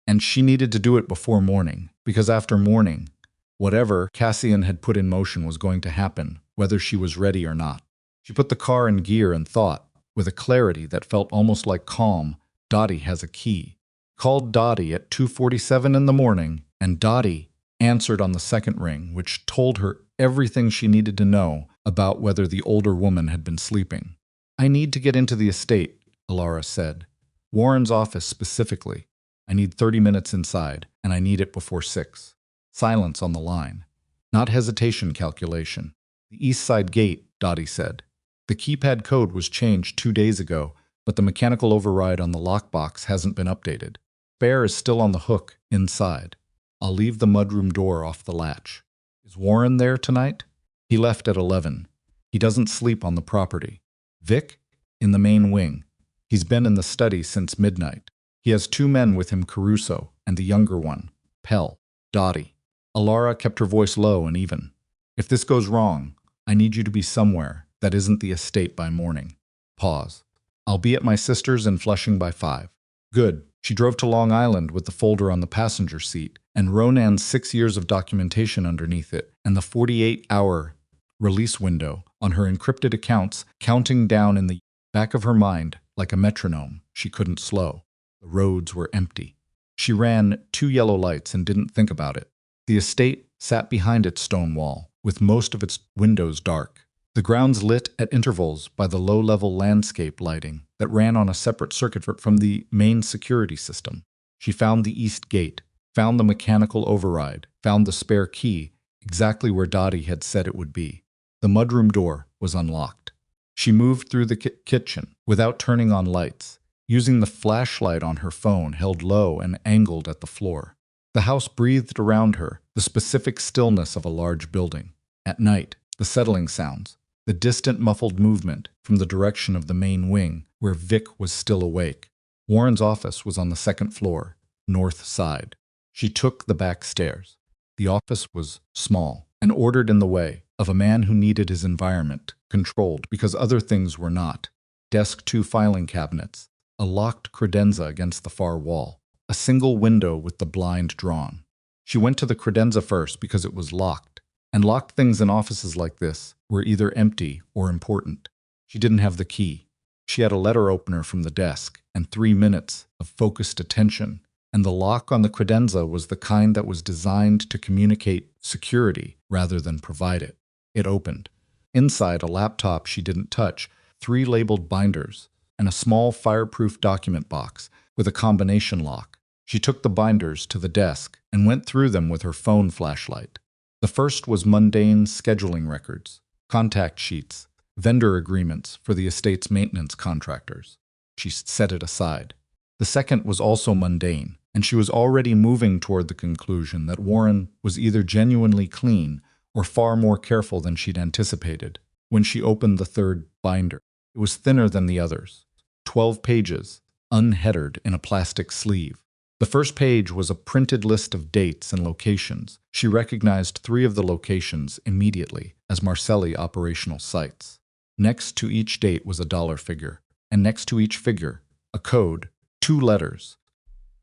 And she needed to do it before morning, because after morning, whatever Cassian had put in motion was going to happen, whether she was ready or not. She put the car in gear and thought, with a clarity that felt almost like calm, Dottie has a key. Called Dottie at 2:47 in the morning, and Dottie answered on the second ring, which told her everything she needed to know about whether the older woman had been sleeping. I need to get into the estate, Alara said. Warren's office specifically. I need 30 minutes inside, and I need it before 6. Silence on the line. Not hesitation calculation. The east side gate, Dottie said. The keypad code was changed 2 days ago, but the mechanical override on the lockbox hasn't been updated. Bear is still on the hook, inside. I'll leave the mudroom door off the latch. Is Warren there tonight? He left at 11. He doesn't sleep on the property. Vic? In the main wing. He's been in the study since midnight. He has 2 men with him, Caruso, and the younger one, Pell. Dottie. Alara kept her voice low and even. If this goes wrong, I need you to be somewhere that isn't the estate by morning. Pause. I'll be at my sister's in Flushing by 5. Good. She drove to Long Island with the folder on the passenger seat, and Ronan's 6 years of documentation underneath it, and the 48-hour release window on her encrypted accounts counting down in the back of her mind like a metronome she couldn't slow. The roads were empty. She ran 2 yellow lights and didn't think about it. The estate sat behind its stone wall, with most of its windows dark. The grounds lit at intervals by the low-level landscape lighting that ran on a separate circuit from the main security system. She found the east gate, found the mechanical override, found the spare key, exactly where Dottie had said it would be. The mudroom door was unlocked. She moved through the kitchen without turning on lights, using the flashlight on her phone held low and angled at the floor. The house breathed around her, the specific stillness of a large building. At night, the settling sounds, the distant muffled movement from the direction of the main wing where Vic was still awake. Warren's office was on the 2nd floor, north side. She took the back stairs. The office was small and ordered in the way of a man who needed his environment controlled because other things were not. Desk 2 filing cabinets, a locked credenza against the far wall, a single window with the blind drawn. She went to the credenza first because it was locked, and locked things in offices like this were either empty or important. She didn't have the key. She had a letter opener from the desk and 3 minutes of focused attention, and the lock on the credenza was the kind that was designed to communicate security rather than provide it. It opened. Inside, a laptop she didn't touch, 3 labeled binders, and a small fireproof document box with a combination lock. She took the binders to the desk and went through them with her phone flashlight. The first was mundane scheduling records, contact sheets, vendor agreements for the estate's maintenance contractors. She set it aside. The second was also mundane, and she was already moving toward the conclusion that Warren was either genuinely clean or far more careful than she'd anticipated when she opened the third binder. It was thinner than the others, 12 pages, unheadered in a plastic sleeve. The first page was a printed list of dates and locations. She recognized 3 of the locations immediately as Marcelli operational sites. Next to each date was a dollar figure, and next to each figure, a code, 2 letters,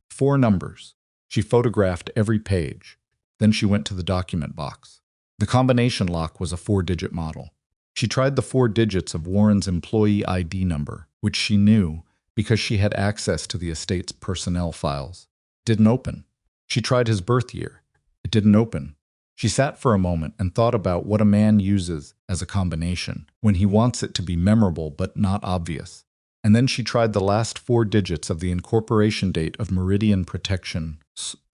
4 numbers. She photographed every page. Then she went to the document box. The combination lock was a 4-digit model. She tried the 4 digits of Warren's employee ID number, which she knew because she had access to the estate's personnel files. It didn't open. She tried his birth year. It didn't open. She sat for a moment and thought about what a man uses as a combination when he wants it to be memorable but not obvious. And then she tried the last 4 digits of the incorporation date of Meridian Protection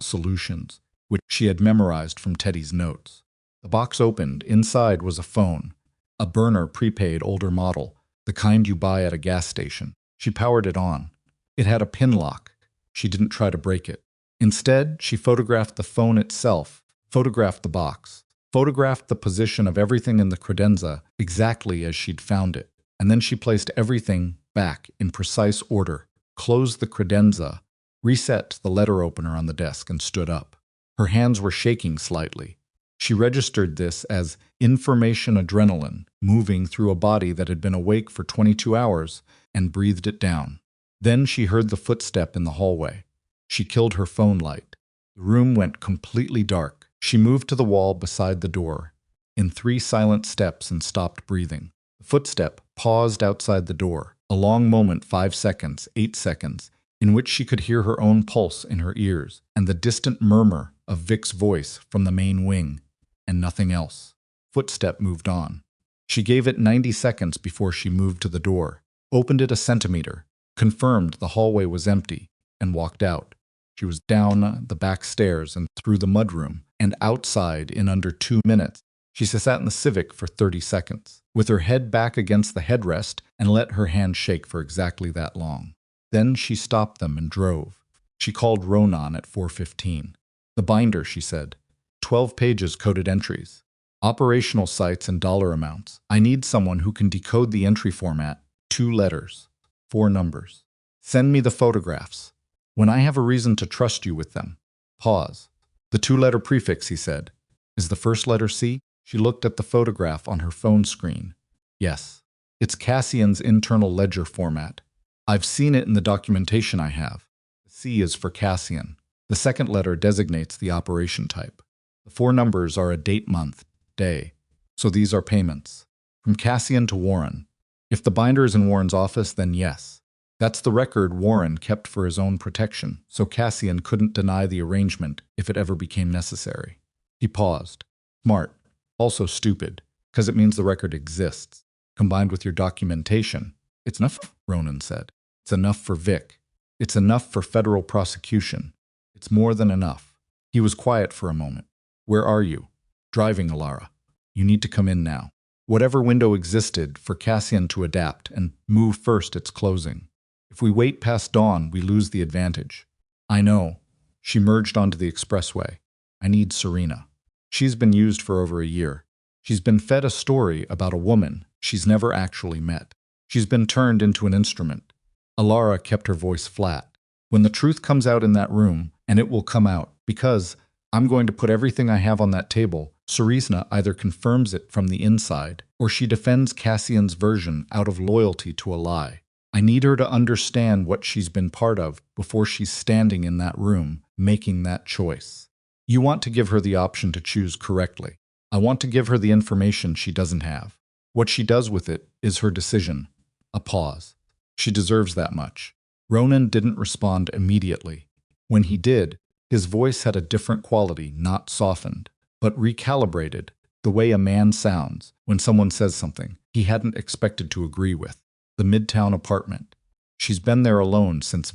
Solutions, which she had memorized from Teddy's notes. The box opened. Inside was a phone, a burner prepaid older model, the kind you buy at a gas station. She powered it on. It had a pin lock. She didn't try to break it. Instead, she photographed the phone itself photographed the box, photographed the position of everything in the credenza exactly as she'd found it, and then she placed everything back in precise order, closed the credenza, reset the letter opener on the desk, and stood up. Her hands were shaking slightly. She registered this as information adrenaline moving through a body that had been awake for 22 hours and breathed it down. Then she heard the footstep in the hallway. She killed her phone light. The room went completely dark. She moved to the wall beside the door in 3 silent steps and stopped breathing. The footstep paused outside the door. A long moment, 5 seconds, 8 seconds, in which she could hear her own pulse in her ears and the distant murmur of Vic's voice from the main wing, and nothing else. Footstep moved on. She gave it 90 seconds before she moved to the door, opened it a centimeter, confirmed the hallway was empty, and walked out. She was down the back stairs and through the mudroom, and outside in under 2 minutes. She sat in the Civic for 30 seconds, with her head back against the headrest, and let her hand shake for exactly that long. Then she stopped them and drove. She called Ronan at 4:15. The binder, she said. 12 pages coded entries. Operational sites and dollar amounts. I need someone who can decode the entry format. 2 letters. 4 numbers. Send me the photographs. When I have a reason to trust you with them. Pause. The 2-letter prefix, he said. Is the first letter C? She looked at the photograph on her phone screen. Yes. It's Cassian's internal ledger format. I've seen it in the documentation I have. The C is for Cassian. The second letter designates the operation type. The 4 numbers are a date, month, day. So these are payments. From Cassian to Warren. If the binder is in Warren's office, then yes. That's the record Warren kept for his own protection, so Cassian couldn't deny the arrangement if it ever became necessary. He paused. Smart. Also stupid, because it means the record exists. Combined with your documentation, it's enough, Ronan said. It's enough for Vic. It's enough for federal prosecution. It's more than enough. He was quiet for a moment. Where are you? Driving, Alara. You need to come in now. Whatever window existed for Cassian to adapt and move first, it's closing. If we wait past dawn, we lose the advantage. I know. She merged onto the expressway. I need Serena. She's been used for over a year. She's been fed a story about a woman she's never actually met. She's been turned into an instrument. Alara kept her voice flat. When the truth comes out in that room, and it will come out, because I'm going to put everything I have on that table, Serena either confirms it from the inside, or she defends Cassian's version out of loyalty to a lie. I need her to understand what she's been part of before she's standing in that room, making that choice. You want to give her the option to choose correctly. I want to give her the information she doesn't have. What she does with it is her decision. A pause. She deserves that much. Ronan didn't respond immediately. When he did, his voice had a different quality, not softened, but recalibrated, the way a man sounds when someone says something he hadn't expected to agree with. The Midtown apartment. She's been there alone since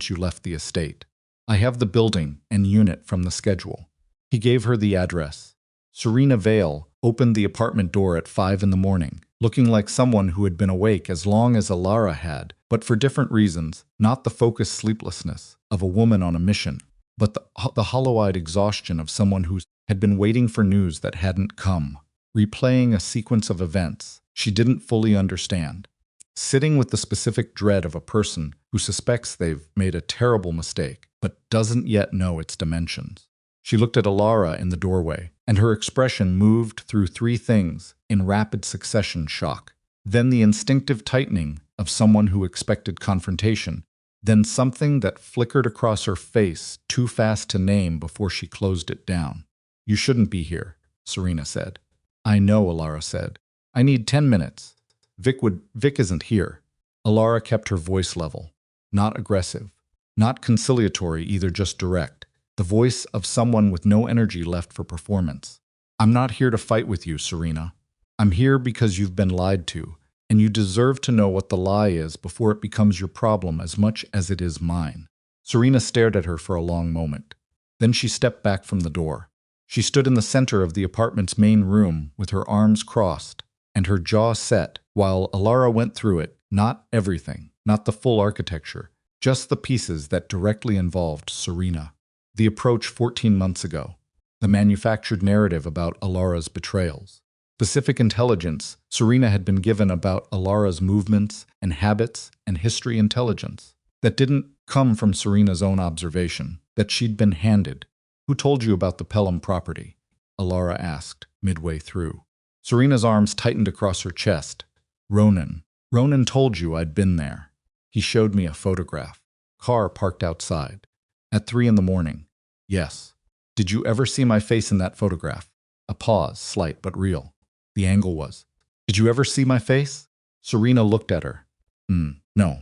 you left the estate. I have the building and unit from the schedule. He gave her the address. Serena Vale opened the apartment door at 5 in the morning, looking like someone who had been awake as long as Alara had, but for different reasons, not the focused sleeplessness of a woman on a mission, but the hollow-eyed exhaustion of someone who had been waiting for news that hadn't come, replaying a sequence of events she didn't fully understand, sitting with the specific dread of a person who suspects they've made a terrible mistake, but doesn't yet know its dimensions. She looked at Alara in the doorway, and her expression moved through 3 things in rapid succession: shock, then the instinctive tightening of someone who expected confrontation, then something that flickered across her face too fast to name before she closed it down. You shouldn't be here, Serena said. I know, Alara said. I need 10 minutes. Vic isn't here. Alara kept her voice level, not aggressive, not conciliatory either, just direct. The voice of someone with no energy left for performance. I'm not here to fight with you, Serena. I'm here because you've been lied to, and you deserve to know what the lie is before it becomes your problem as much as it is mine. Serena stared at her for a long moment. Then she stepped back from the door. She stood in the center of the apartment's main room with her arms crossed and her jaw set while Alara went through it, not everything, not the full architecture, just the pieces that directly involved Serena. The approach 14 months ago. the manufactured narrative about Alara's betrayals. Specific intelligence Serena had been given about Alara's movements and habits and history intelligence that didn't come from Serena's own observation, that she'd been handed. Who told you about the Pelham property? Alara asked, midway through. Serena's arms tightened across her chest. Ronan. Ronan told you I'd been there. He showed me a photograph. Car parked outside. At 3 in the morning. Yes. Did you ever see my face in that photograph? A pause, slight but real. The angle was. Did you ever see my face? Serena looked at her. No.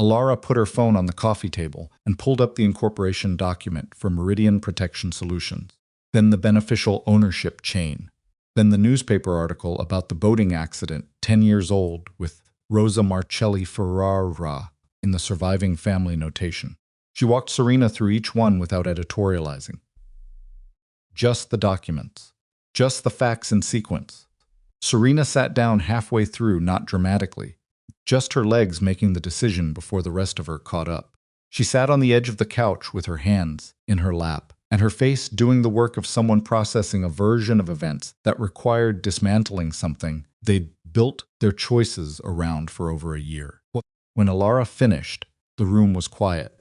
Alara put her phone on the coffee table and pulled up the incorporation document for Meridian Protection Solutions. Then the beneficial ownership chain. Then the newspaper article about the boating accident, 10 years old, with Rosa Marcelli Ferrara in the surviving family notation. She walked Serena through each one without editorializing. Just the documents. Just the facts in sequence. Serena sat down halfway through, not dramatically, just her legs making the decision before the rest of her caught up. She sat on the edge of the couch with her hands in her lap, and her face doing the work of someone processing a version of events that required dismantling something they'd built their choices around for over a year. When Alara finished, the room was quiet.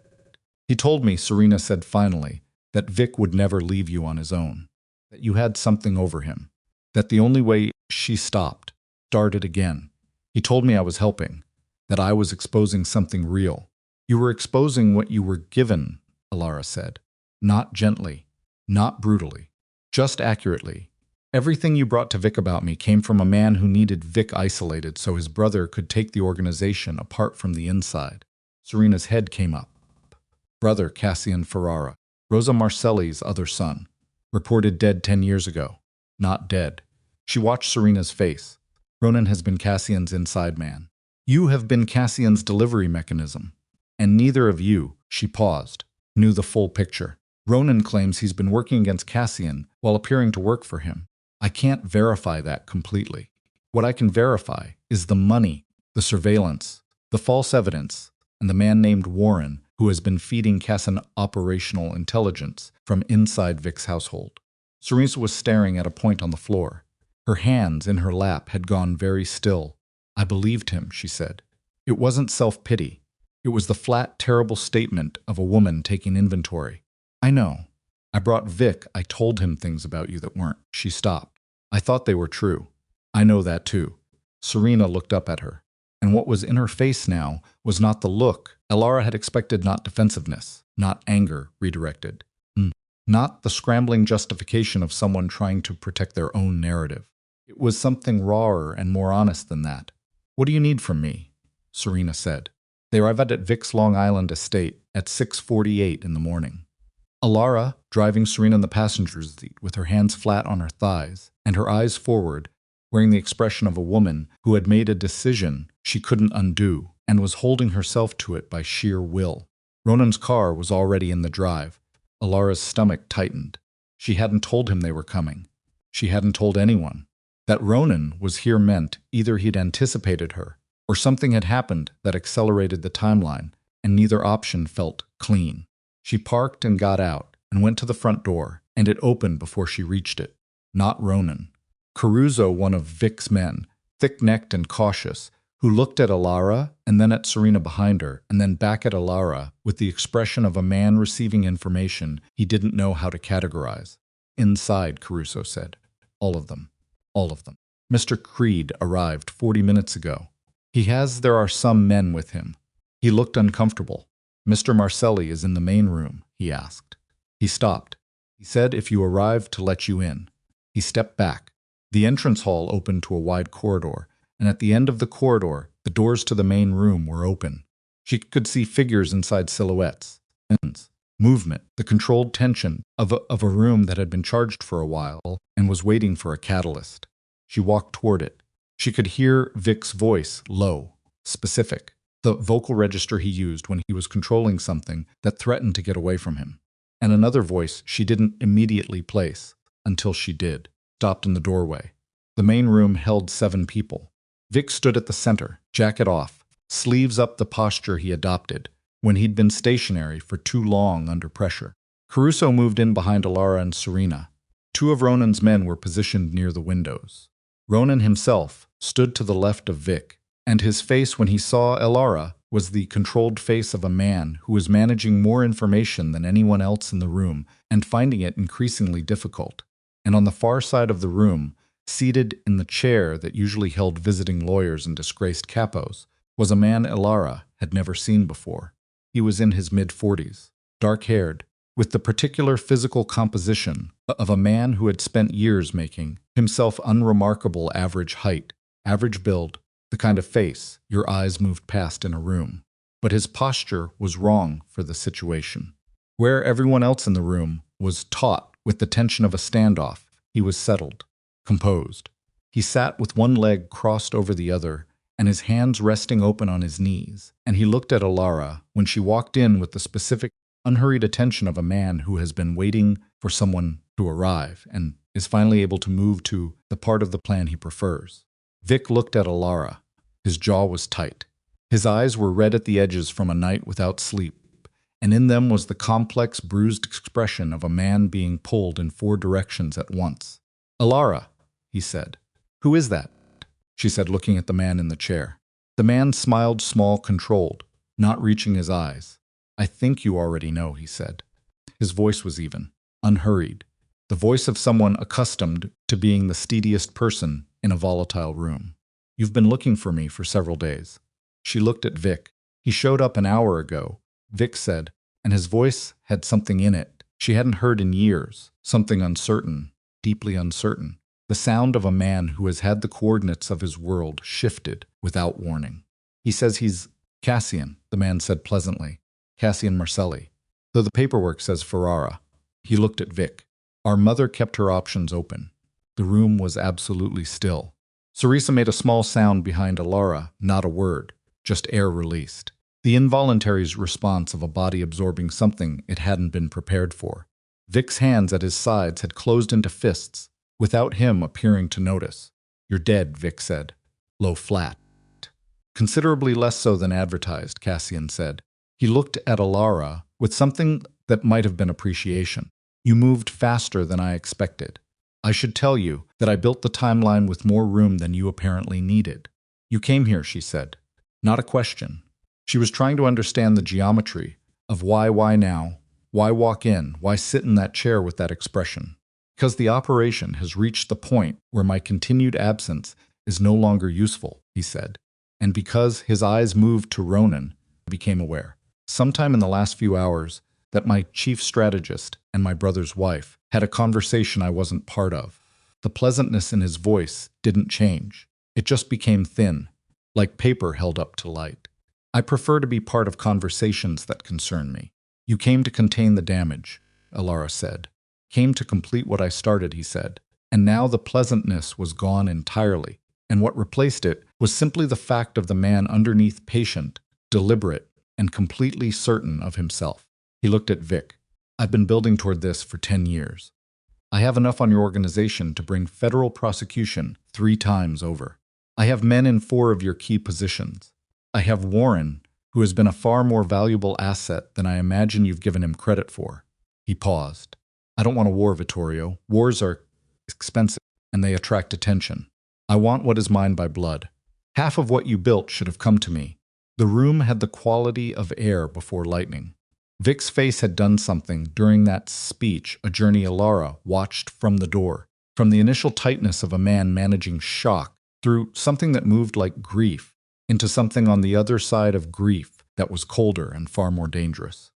He told me, Serena said finally, that Vic would never leave you on his own, that you had something over him, that the only way she started again. He told me I was helping, that I was exposing something real. You were exposing what you were given, Alara said. Not gently, not brutally, just accurately. Everything you brought to Vic about me came from a man who needed Vic isolated so his brother could take the organization apart from the inside. Serena's head came up. Brother Cassian Ferrara, Rosa Marcelli's other son, reported dead 10 years ago. Not dead. She watched Serena's face. Ronan has been Cassian's inside man. You have been Cassian's delivery mechanism. And neither of you, she paused, knew the full picture. Ronan claims he's been working against Cassian while appearing to work for him. I can't verify that completely. What I can verify is the money, the surveillance, the false evidence, and the man named Warren who has been feeding Cassian operational intelligence from inside Vic's household. Serena was staring at a point on the floor. Her hands in her lap had gone very still. I believed him, she said. It wasn't self-pity. It was the flat, terrible statement of a woman taking inventory. I know. I brought Vic. I told him things about you that weren't. She stopped. I thought they were true. I know that too. Serena looked up at her. And what was in her face now was not the look Alara had expected, not defensiveness, not anger redirected. Not the scrambling justification of someone trying to protect their own narrative. It was something rawer and more honest than that. What do you need from me? Serena said. They arrived at Vic's Long Island estate at 6:48 in the morning. Alara, driving Serena in the passenger's seat with her hands flat on her thighs and her eyes forward, wearing the expression of a woman who had made a decision she couldn't undo and was holding herself to it by sheer will. Ronan's car was already in the drive. Alara's stomach tightened. She hadn't told him they were coming. She hadn't told anyone. That Ronan was here meant either he'd anticipated her or something had happened that accelerated the timeline, and neither option felt clean. She parked and got out and went to the front door, and it opened before she reached it. Not Ronan. Caruso, one of Vic's men, thick-necked and cautious, who looked at Alara and then at Serena behind her and then back at Alara with the expression of a man receiving information he didn't know how to categorize. Inside, Caruso said. All of them. All of them. Mr. Creed arrived 40 minutes ago. There are some men with him. He looked uncomfortable. Mr. Marcelli is in the main room, he asked. He stopped. He said if you arrived to let you in. He stepped back. The entrance hall opened to a wide corridor, and at the end of the corridor, the doors to the main room were open. She could see figures inside silhouettes, movement, the controlled tension of a room that had been charged for a while and was waiting for a catalyst. She walked toward it. She could hear Vic's voice, low, specific, the vocal register he used when he was controlling something that threatened to get away from him. And another voice she didn't immediately place, until she did, stopped in the doorway. The main room held 7 people. Vic stood at the center, jacket off, sleeves up, the posture he adopted when he'd been stationary for too long under pressure. Caruso moved in behind Alara and Serena. Two of Ronan's men were positioned near the windows. Ronan himself stood to the left of Vic, and his face when he saw Elara was the controlled face of a man who was managing more information than anyone else in the room and finding it increasingly difficult. And on the far side of the room, seated in the chair that usually held visiting lawyers and disgraced capos, was a man Elara had never seen before. He was in his mid-40s, dark-haired, with the particular physical composition of a man who had spent years making himself unremarkable average height, average build, the kind of face your eyes moved past in a room. But his posture was wrong for the situation. Where everyone else in the room was taut with the tension of a standoff, he was settled, composed. He sat with one leg crossed over the other and his hands resting open on his knees, and he looked at Elara when she walked in with the specific, unhurried attention of a man who has been waiting for someone to arrive and is finally able to move to the part of the plan he prefers. Vic looked at Elara. His jaw was tight. His eyes were red at the edges from a night without sleep, and in them was the complex, bruised expression of a man being pulled in 4 directions at once. "Elara," he said. "Who is that?" she said, looking at the man in the chair. The man smiled small, controlled, not reaching his eyes. "I think you already know," he said. His voice was even, unhurried, the voice of someone accustomed to being the steadiest person in a volatile room. "You've been looking for me for several days." She looked at Vic. "He showed up an hour ago," Vic said, and his voice had something in it she hadn't heard in years, something uncertain, deeply uncertain, the sound of a man who has had the coordinates of his world shifted without warning. "He says he's Cassian," the man said pleasantly. "Cassian Marcelli, though the paperwork says Ferrara." He looked at Vic. Our mother kept her options open. The room was absolutely still. Cerisa made a small sound behind Elara, not a word, just air released. The involuntary response of a body absorbing something it hadn't been prepared for. Vic's hands at his sides had closed into fists, without him appearing to notice. "You're dead," Vic said. Low flat. "Considerably less so than advertised," Cassian said. He looked at Elara with something that might have been appreciation. "You moved faster than I expected. I should tell you that I built the timeline with more room than you apparently needed." "You came here," she said. Not a question. She was trying to understand the geometry of why now, why walk in, why sit in that chair with that expression. "Because the operation has reached the point where my continued absence is no longer useful," he said. And because his eyes moved to Ronan, I became aware, sometime in the last few hours, that my chief strategist and my brother's wife had a conversation I wasn't part of. The pleasantness in his voice didn't change. It just became thin, like paper held up to light. "I prefer to be part of conversations that concern me." "You came to contain the damage," Elara said. "Came to complete what I started," he said. And now the pleasantness was gone entirely, and what replaced it was simply the fact of the man underneath, patient, deliberate, and completely certain of himself. He looked at Vic. "I've been building toward this for 10 years. I have enough on your organization to bring federal prosecution 3 times over. I have men in 4 of your key positions. I have Warren, who has been a far more valuable asset than I imagine you've given him credit for." He paused. "I don't want a war, Vittorio. Wars are expensive, and they attract attention. I want what is mine by blood. Half of what you built should have come to me." The room had the quality of air before lightning. Vic's face had done something during that speech, a journey Elara watched from the door, from the initial tightness of a man managing shock, through something that moved like grief, into something on the other side of grief that was colder and far more dangerous.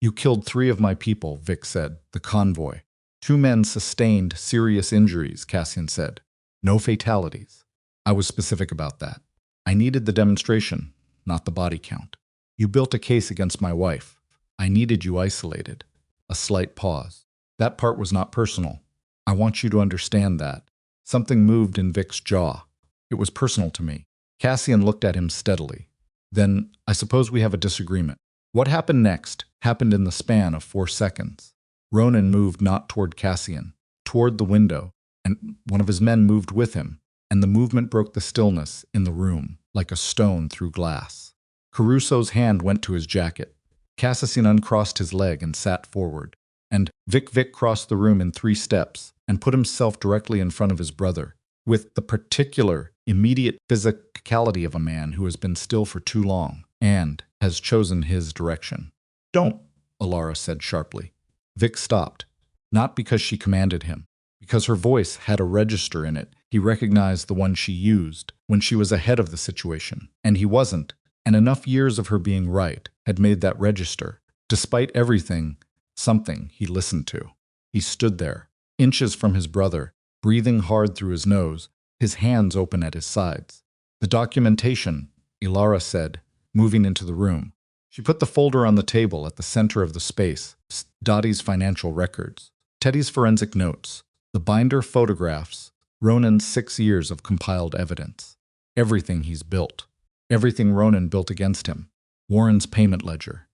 "You killed 3 of my people," Vic said, "the convoy. 2 men sustained serious injuries," Cassian said. "No fatalities. I was specific about that. I needed the demonstration, not the body count. You built a case against my wife. I needed you isolated." A slight pause. "That part was not personal. I want you to understand that." Something moved in Vic's jaw. "It was personal to me." Cassian looked at him steadily. "Then I suppose we have a disagreement." What happened next happened in the span of 4 seconds. Ronan moved not toward Cassian, toward the window, and one of his men moved with him, and the movement broke the stillness in the room like a stone through glass. Caruso's hand went to his jacket. Cassian uncrossed his leg and sat forward, and Vic crossed the room in 3 steps and put himself directly in front of his brother, with the particular, immediate physicality of a man who has been still for too long and has chosen his direction. "Don't," Alara said sharply. Vic stopped, not because she commanded him. Because her voice had a register in it, he recognized the one she used when she was ahead of the situation, and he wasn't, and enough years of her being right had made that register, despite everything, something he listened to. He stood there, inches from his brother, breathing hard through his nose, his hands open at his sides. "The documentation," Ilara said, moving into the room. She put the folder on the table at the center of the space, Dottie's financial records, Teddy's forensic notes, the binder photographs, Ronan's 6 years of compiled evidence. Everything he's built. Everything Ronan built against him. Warren's payment ledger.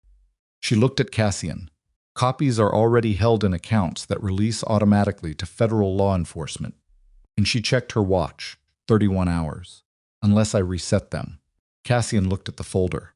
She looked at Cassian. "Copies are already held in accounts that release automatically to federal law enforcement." And she checked her watch. 31 hours. "Unless I reset them." Cassian looked at the folder.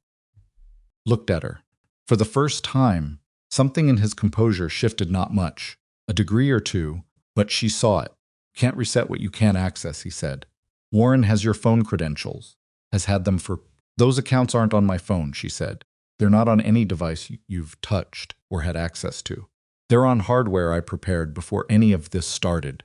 Looked at her. For the first time, something in his composure shifted not much. A degree or two, but she saw it. "Can't reset what you can't access," he said. "Warren has your phone credentials. Has had them for—" "Those accounts aren't on my phone," she said. "They're not on any device you've touched or had access to. They're on hardware I prepared before any of this started.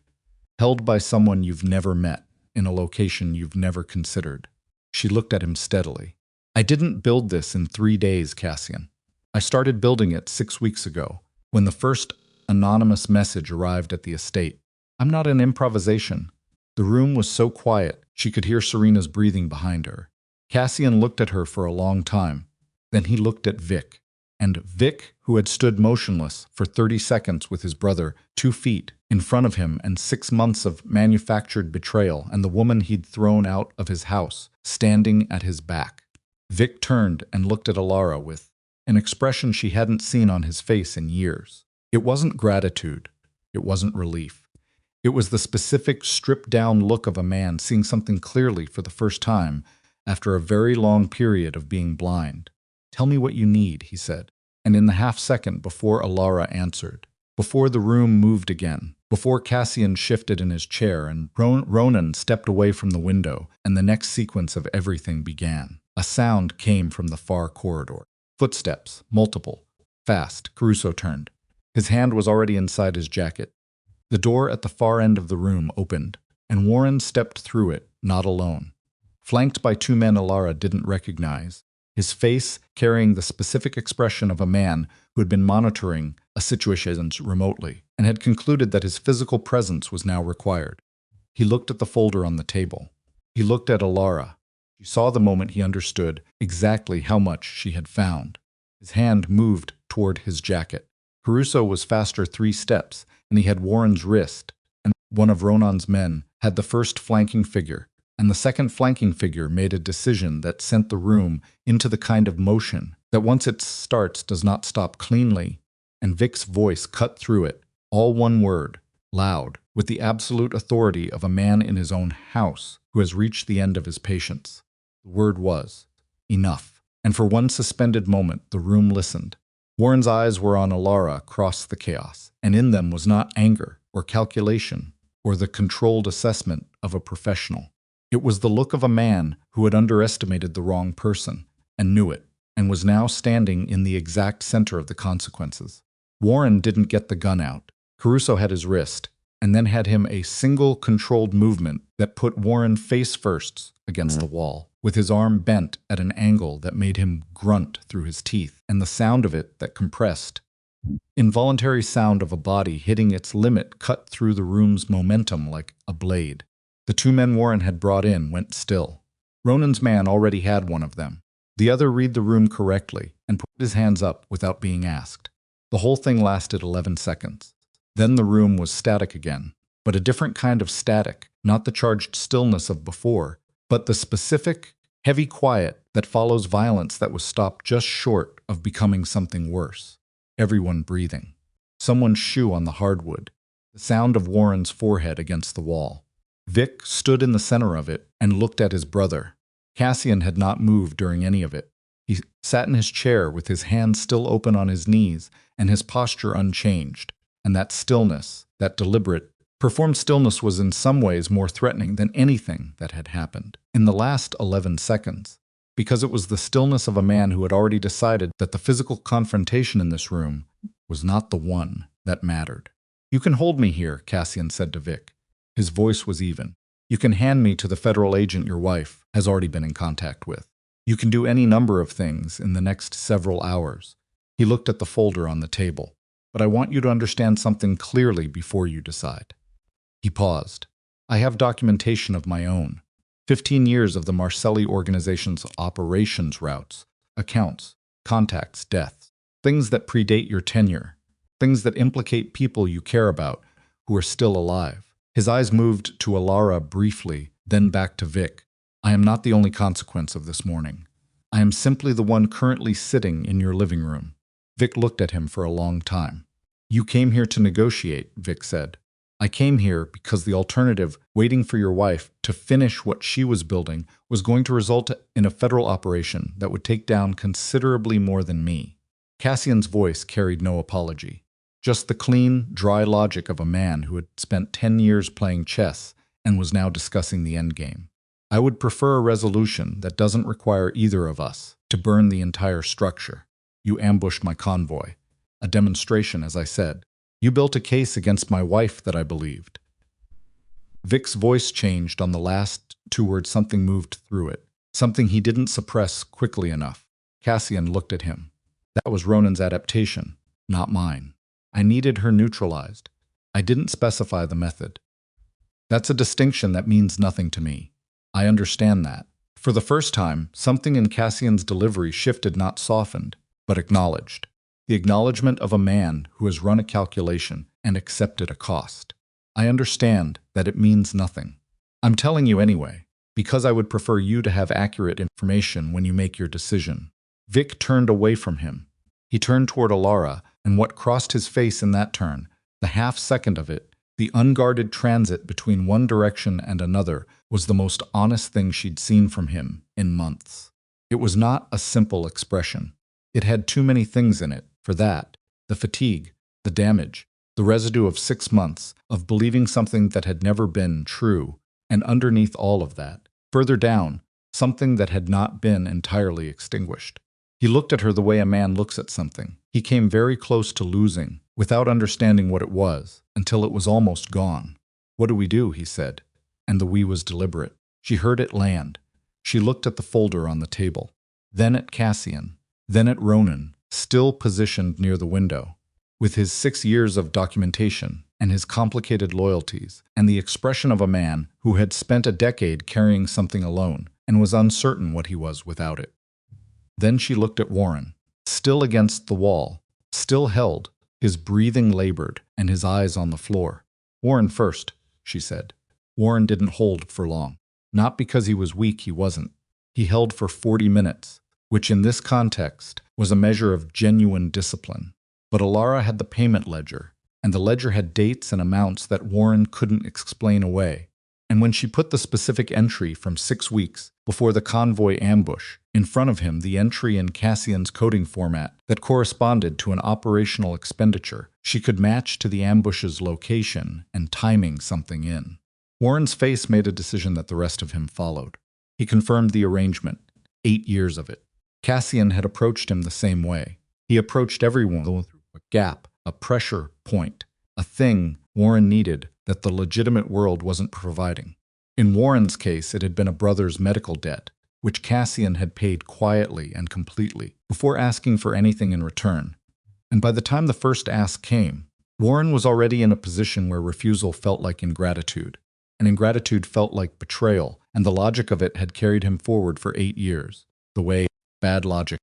Held by someone you've never met, in a location you've never considered." She looked at him steadily. "I didn't build this in 3 days, Cassian. I started building it 6 weeks ago, when the first anonymous message arrived at the estate. I'm not an improvisation." The room was so quiet, she could hear Serena's breathing behind her. Cassian looked at her for a long time. Then he looked at Vic. And Vic, who had stood motionless for 30 seconds with his brother 2 feet in front of him and 6 months of manufactured betrayal and the woman he'd thrown out of his house, standing at his back. Vic turned and looked at Alara with an expression she hadn't seen on his face in years. It wasn't gratitude. It wasn't relief. It was the specific, stripped-down look of a man seeing something clearly for the first time after a very long period of being blind. "Tell me what you need," he said. And in the half-second before Alara answered, before the room moved again, before Cassian shifted in his chair and Ronan stepped away from the window, and the next sequence of everything began, a sound came from the far corridor. Footsteps, multiple, fast. Caruso turned. His hand was already inside his jacket. The door at the far end of the room opened, and Warren stepped through it, not alone. Flanked by 2 men Alara didn't recognize, his face carrying the specific expression of a man who had been monitoring a situation remotely and had concluded that his physical presence was now required. He looked at the folder on the table. He looked at Alara. She saw the moment he understood exactly how much she had found. His hand moved toward his jacket. Caruso was faster 3 steps, and he had Warren's wrist, and one of Ronan's men had the first flanking figure, and the second flanking figure made a decision that sent the room into the kind of motion that once it starts does not stop cleanly, and Vic's voice cut through it, all one word, loud, with the absolute authority of a man in his own house who has reached the end of his patience. The word was, enough. And for one suspended moment, the room listened. Warren's eyes were on Alara across the chaos, and in them was not anger or calculation or the controlled assessment of a professional. It was the look of a man who had underestimated the wrong person and knew it, and was now standing in the exact center of the consequences. Warren didn't get the gun out. Caruso had his wrist, and then had him a single controlled movement that put Warren face first against the wall, with his arm bent at an angle that made him grunt through his teeth, and the sound of it that compressed. Involuntary sound of a body hitting its limit cut through the room's momentum like a blade. The 2 men Warren had brought in went still. Ronan's man already had one of them. The other read the room correctly and put his hands up without being asked. The whole thing lasted 11 seconds. Then the room was static again, but a different kind of static, not the charged stillness of before, but the specific, heavy quiet that follows violence that was stopped just short of becoming something worse. Everyone breathing. Someone's shoe on the hardwood. The sound of Warren's forehead against the wall. Vic stood in the center of it and looked at his brother. Cassian had not moved during any of it. He sat in his chair with his hands still open on his knees and his posture unchanged. And that stillness, that deliberate Performed stillness was in some ways more threatening than anything that had happened in the last 11 seconds, because it was the stillness of a man who had already decided that the physical confrontation in this room was not the one that mattered. "You can hold me here," Cassian said to Vic. His voice was even. "You can hand me to the federal agent your wife has already been in contact with. You can do any number of things in the next several hours." He looked at the folder on the table. "But I want you to understand something clearly before you decide." He paused. "I have documentation of my own. 15 years of the Marcelli organization's operations routes, accounts, contacts, deaths. Things that predate your tenure. Things that implicate people you care about who are still alive." His eyes moved to Alara briefly, then back to Vic. "I am not the only consequence of this morning. I am simply the one currently sitting in your living room." Vic looked at him for a long time. "You came here to negotiate," Vic said. "I came here because the alternative, waiting for your wife to finish what she was building, was going to result in a federal operation that would take down considerably more than me." Cassian's voice carried no apology. Just the clean, dry logic of a man who had spent 10 years playing chess and was now discussing the endgame. "I would prefer a resolution that doesn't require either of us to burn the entire structure. You ambushed my convoy. A demonstration, as I said. You built a case against my wife that I believed." Vic's voice changed on the last two words. Something moved through it. Something he didn't suppress quickly enough. Cassian looked at him. "That was Ronan's adaptation, not mine. I needed her neutralized. I didn't specify the method." "That's a distinction that means nothing to me. I understand that." For the first time, something in Cassian's delivery shifted, not softened, but acknowledged. The acknowledgement of a man who has run a calculation and accepted a cost. "I understand that it means nothing. I'm telling you anyway, because I would prefer you to have accurate information when you make your decision." Vic turned away from him. He turned toward Alara, and what crossed his face in that turn, the half-second of it, the unguarded transit between one direction and another, was the most honest thing she'd seen from him in months. It was not a simple expression. It had too many things in it for that: the fatigue, the damage, the residue of 6 months of believing something that had never been true, and underneath all of that, further down, something that had not been entirely extinguished. He looked at her the way a man looks at something he came very close to losing, without understanding what it was, until it was almost gone. "What do we do?" he said, and the "we" was deliberate. She heard it land. She looked at the folder on the table, then at Cassian, then at Ronan, still positioned near the window, with his 6 years of documentation and his complicated loyalties, and the expression of a man who had spent a decade carrying something alone and was uncertain what he was without it. Then she looked at Warren, still against the wall, still held, his breathing labored, and his eyes on the floor. "Warren first," she said. Warren didn't hold for long. Not because he was weak, he wasn't. He held for 40 minutes, which in this context was a measure of genuine discipline. But Alara had the payment ledger, and the ledger had dates and amounts that Warren couldn't explain away. And when she put the specific entry from 6 weeks before the convoy ambush in front of him, the entry in Cassian's coding format that corresponded to an operational expenditure she could match to the ambush's location and timing something in. Warren's face made a decision that the rest of him followed. He confirmed the arrangement, 8 years of it. Cassian had approached him the same way. He approached everyone through a gap, a pressure point, a thing Warren needed that the legitimate world wasn't providing. In Warren's case, it had been a brother's medical debt, which Cassian had paid quietly and completely, before asking for anything in return. And by the time the first ask came, Warren was already in a position where refusal felt like ingratitude, and ingratitude felt like betrayal, and the logic of it had carried him forward for 8 years, the way bad logic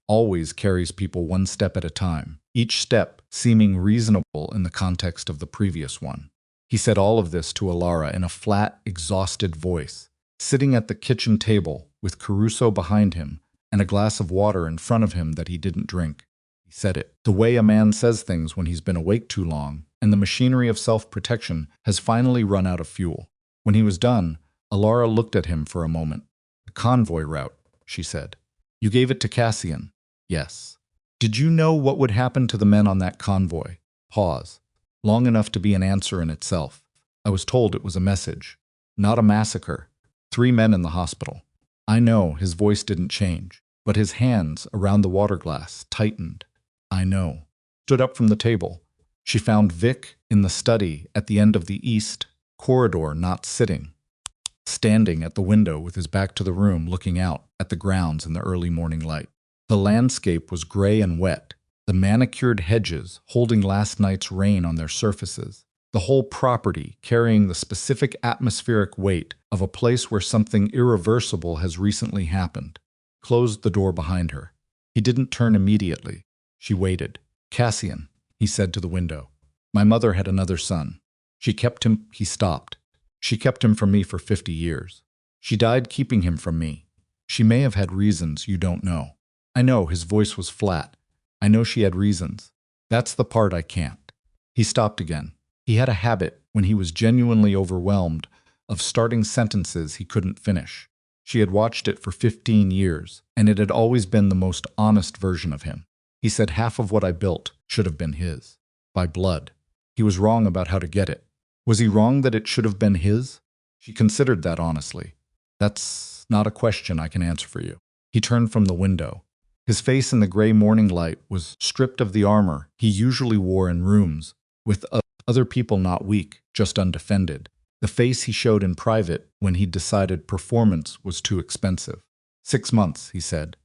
always carries people one step at a time, each step seeming reasonable in the context of the previous one. He said all of this to Alara in a flat, exhausted voice, sitting at the kitchen table with Caruso behind him and a glass of water in front of him that he didn't drink. He said it the way a man says things when he's been awake too long and the machinery of self-protection has finally run out of fuel. When he was done, Alara looked at him for a moment. "The convoy route," she said. "You gave it to Cassian." "Yes." "Did you know what would happen to the men on that convoy?" Pause. Long enough to be an answer in itself. I was told it was a message, not a massacre. 3 men in the hospital. I know, his voice didn't change, but his hands around the water glass tightened. I know. Stood up from the table. She found Vic in the study at the end of the east corridor, not sitting, standing at the window with his back to the room, looking out at the grounds in the early morning light. The landscape was gray and wet, the manicured hedges holding last night's rain on their surfaces, the whole property carrying the specific atmospheric weight of a place where something irreversible has recently happened. Closed the door behind her. He didn't turn immediately. She waited. Cassian, he said to the window. My mother had another son. She kept him. He stopped. She kept him from me for 50 years. She died keeping him from me. She may have had reasons you don't know. I know, his voice was flat. I know she had reasons. That's the part I can't. He stopped again. He had a habit, when he was genuinely overwhelmed, of starting sentences he couldn't finish. She had watched it for 15 years, and it had always been the most honest version of him. He said half of what I built should have been his. By blood. He was wrong about how to get it. Was he wrong that it should have been his? She considered that honestly. That's not a question I can answer for you. He turned from the window. His face in the gray morning light was stripped of the armor he usually wore in rooms, with other people not weak, just undefended. The face he showed in private when he decided performance was too expensive. 6 months, he said.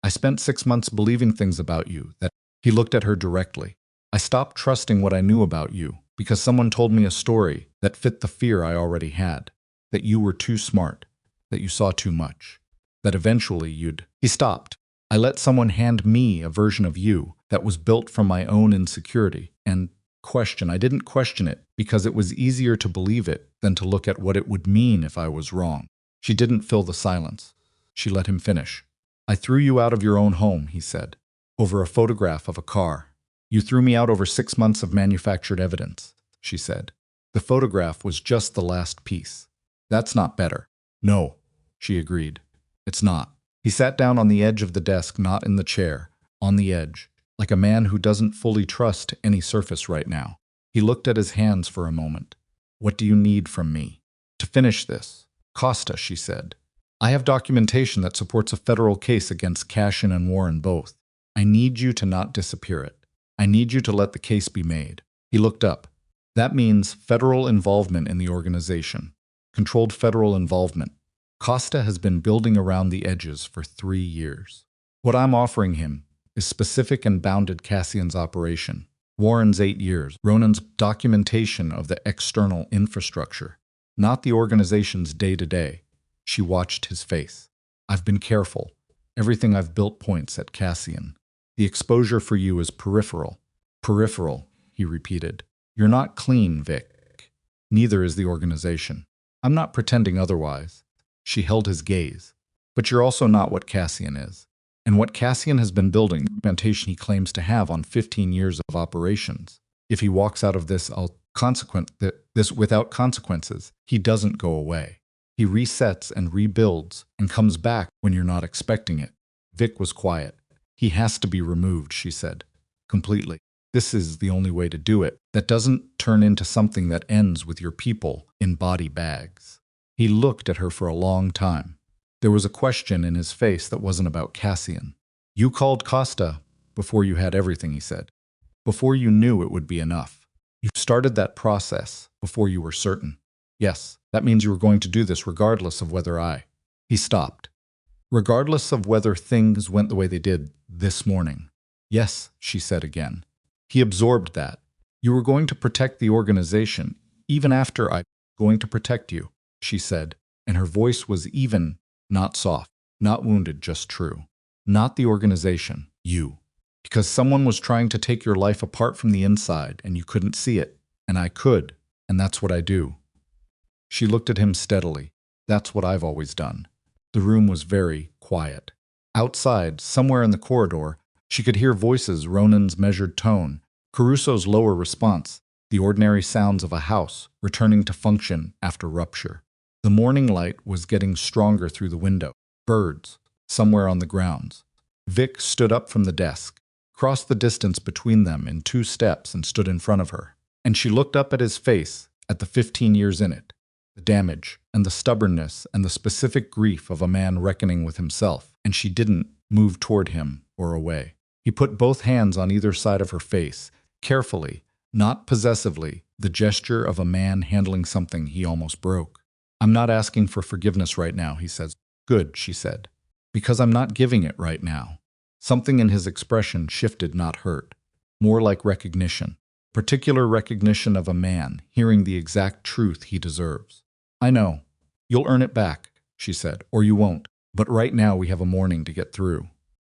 I spent 6 months believing things about you that he looked at her directly. I stopped trusting what I knew about you because someone told me a story that fit the fear I already had, that you were too smart, that you saw too much, that eventually you'd... He stopped. I let someone hand me a version of you that was built from my own insecurity and I didn't question it because it was easier to believe it than to look at what it would mean if I was wrong. She didn't fill the silence. She let him finish. I threw you out of your own home, he said, over a photograph of a car. You threw me out over 6 months of manufactured evidence, she said. The photograph was just the last piece. That's not better. No, she agreed. It's not. He sat down on the edge of the desk, not in the chair, on the edge, like a man who doesn't fully trust any surface right now. He looked at his hands for a moment. What do you need from me? To finish this. Costa, she said. I have documentation that supports a federal case against Cassian and Warren both. I need you to not disappear it. I need you to let the case be made. He looked up. That means federal involvement in the organization. Controlled federal involvement. Costa has been building around the edges for 3 years. What I'm offering him is specific and bounded Cassian's operation. Warren's 8 years. Ronan's documentation of the external infrastructure. Not the organization's day-to-day. She watched his face. I've been careful. Everything I've built points at Cassian. The exposure for you is peripheral. Peripheral, he repeated. You're not clean, Vic. Neither is the organization. I'm not pretending otherwise. She held his gaze. But you're also not what Cassian is. And what Cassian has been building, the documentation he claims to have on 15 years of operations. If he walks out of this without consequences, he doesn't go away. He resets and rebuilds and comes back when you're not expecting it. Vic was quiet. He has to be removed, she said. Completely. This is the only way to do it. That doesn't turn into something that ends with your people in body bags. He looked at her for a long time. There was a question in his face that wasn't about Cassian. You called Costa before you had everything, he said. Before you knew it would be enough. You started that process before you were certain. Yes, that means you were going to do this regardless of whether He stopped. Regardless of whether things went the way they did this morning. Yes, she said again. He absorbed that. You were going to protect the organization, even after I was going to protect you, she said, and her voice was even, not soft, not wounded, just true. Not the organization, you. Because someone was trying to take your life apart from the inside, and you couldn't see it, and I could, and that's what I do. She looked at him steadily. That's what I've always done. The room was very quiet. Outside, somewhere in the corridor, she could hear voices, Ronan's measured tone, Caruso's lower response, the ordinary sounds of a house returning to function after rupture. The morning light was getting stronger through the window. Birds, somewhere on the grounds. Vic stood up from the desk, crossed the distance between them in 2 steps and stood in front of her. And she looked up at his face, at the 15 years in it, the damage and the stubbornness and the specific grief of a man reckoning with himself, and she didn't move toward him or away. He put both hands on either side of her face, carefully, not possessively, the gesture of a man handling something he almost broke. I'm not asking for forgiveness right now, he says. Good, she said. Because I'm not giving it right now. Something in his expression shifted, not hurt. More like recognition. Particular recognition of a man hearing the exact truth he deserves. I know. You'll earn it back, she said, or you won't. But right now we have a morning to get through.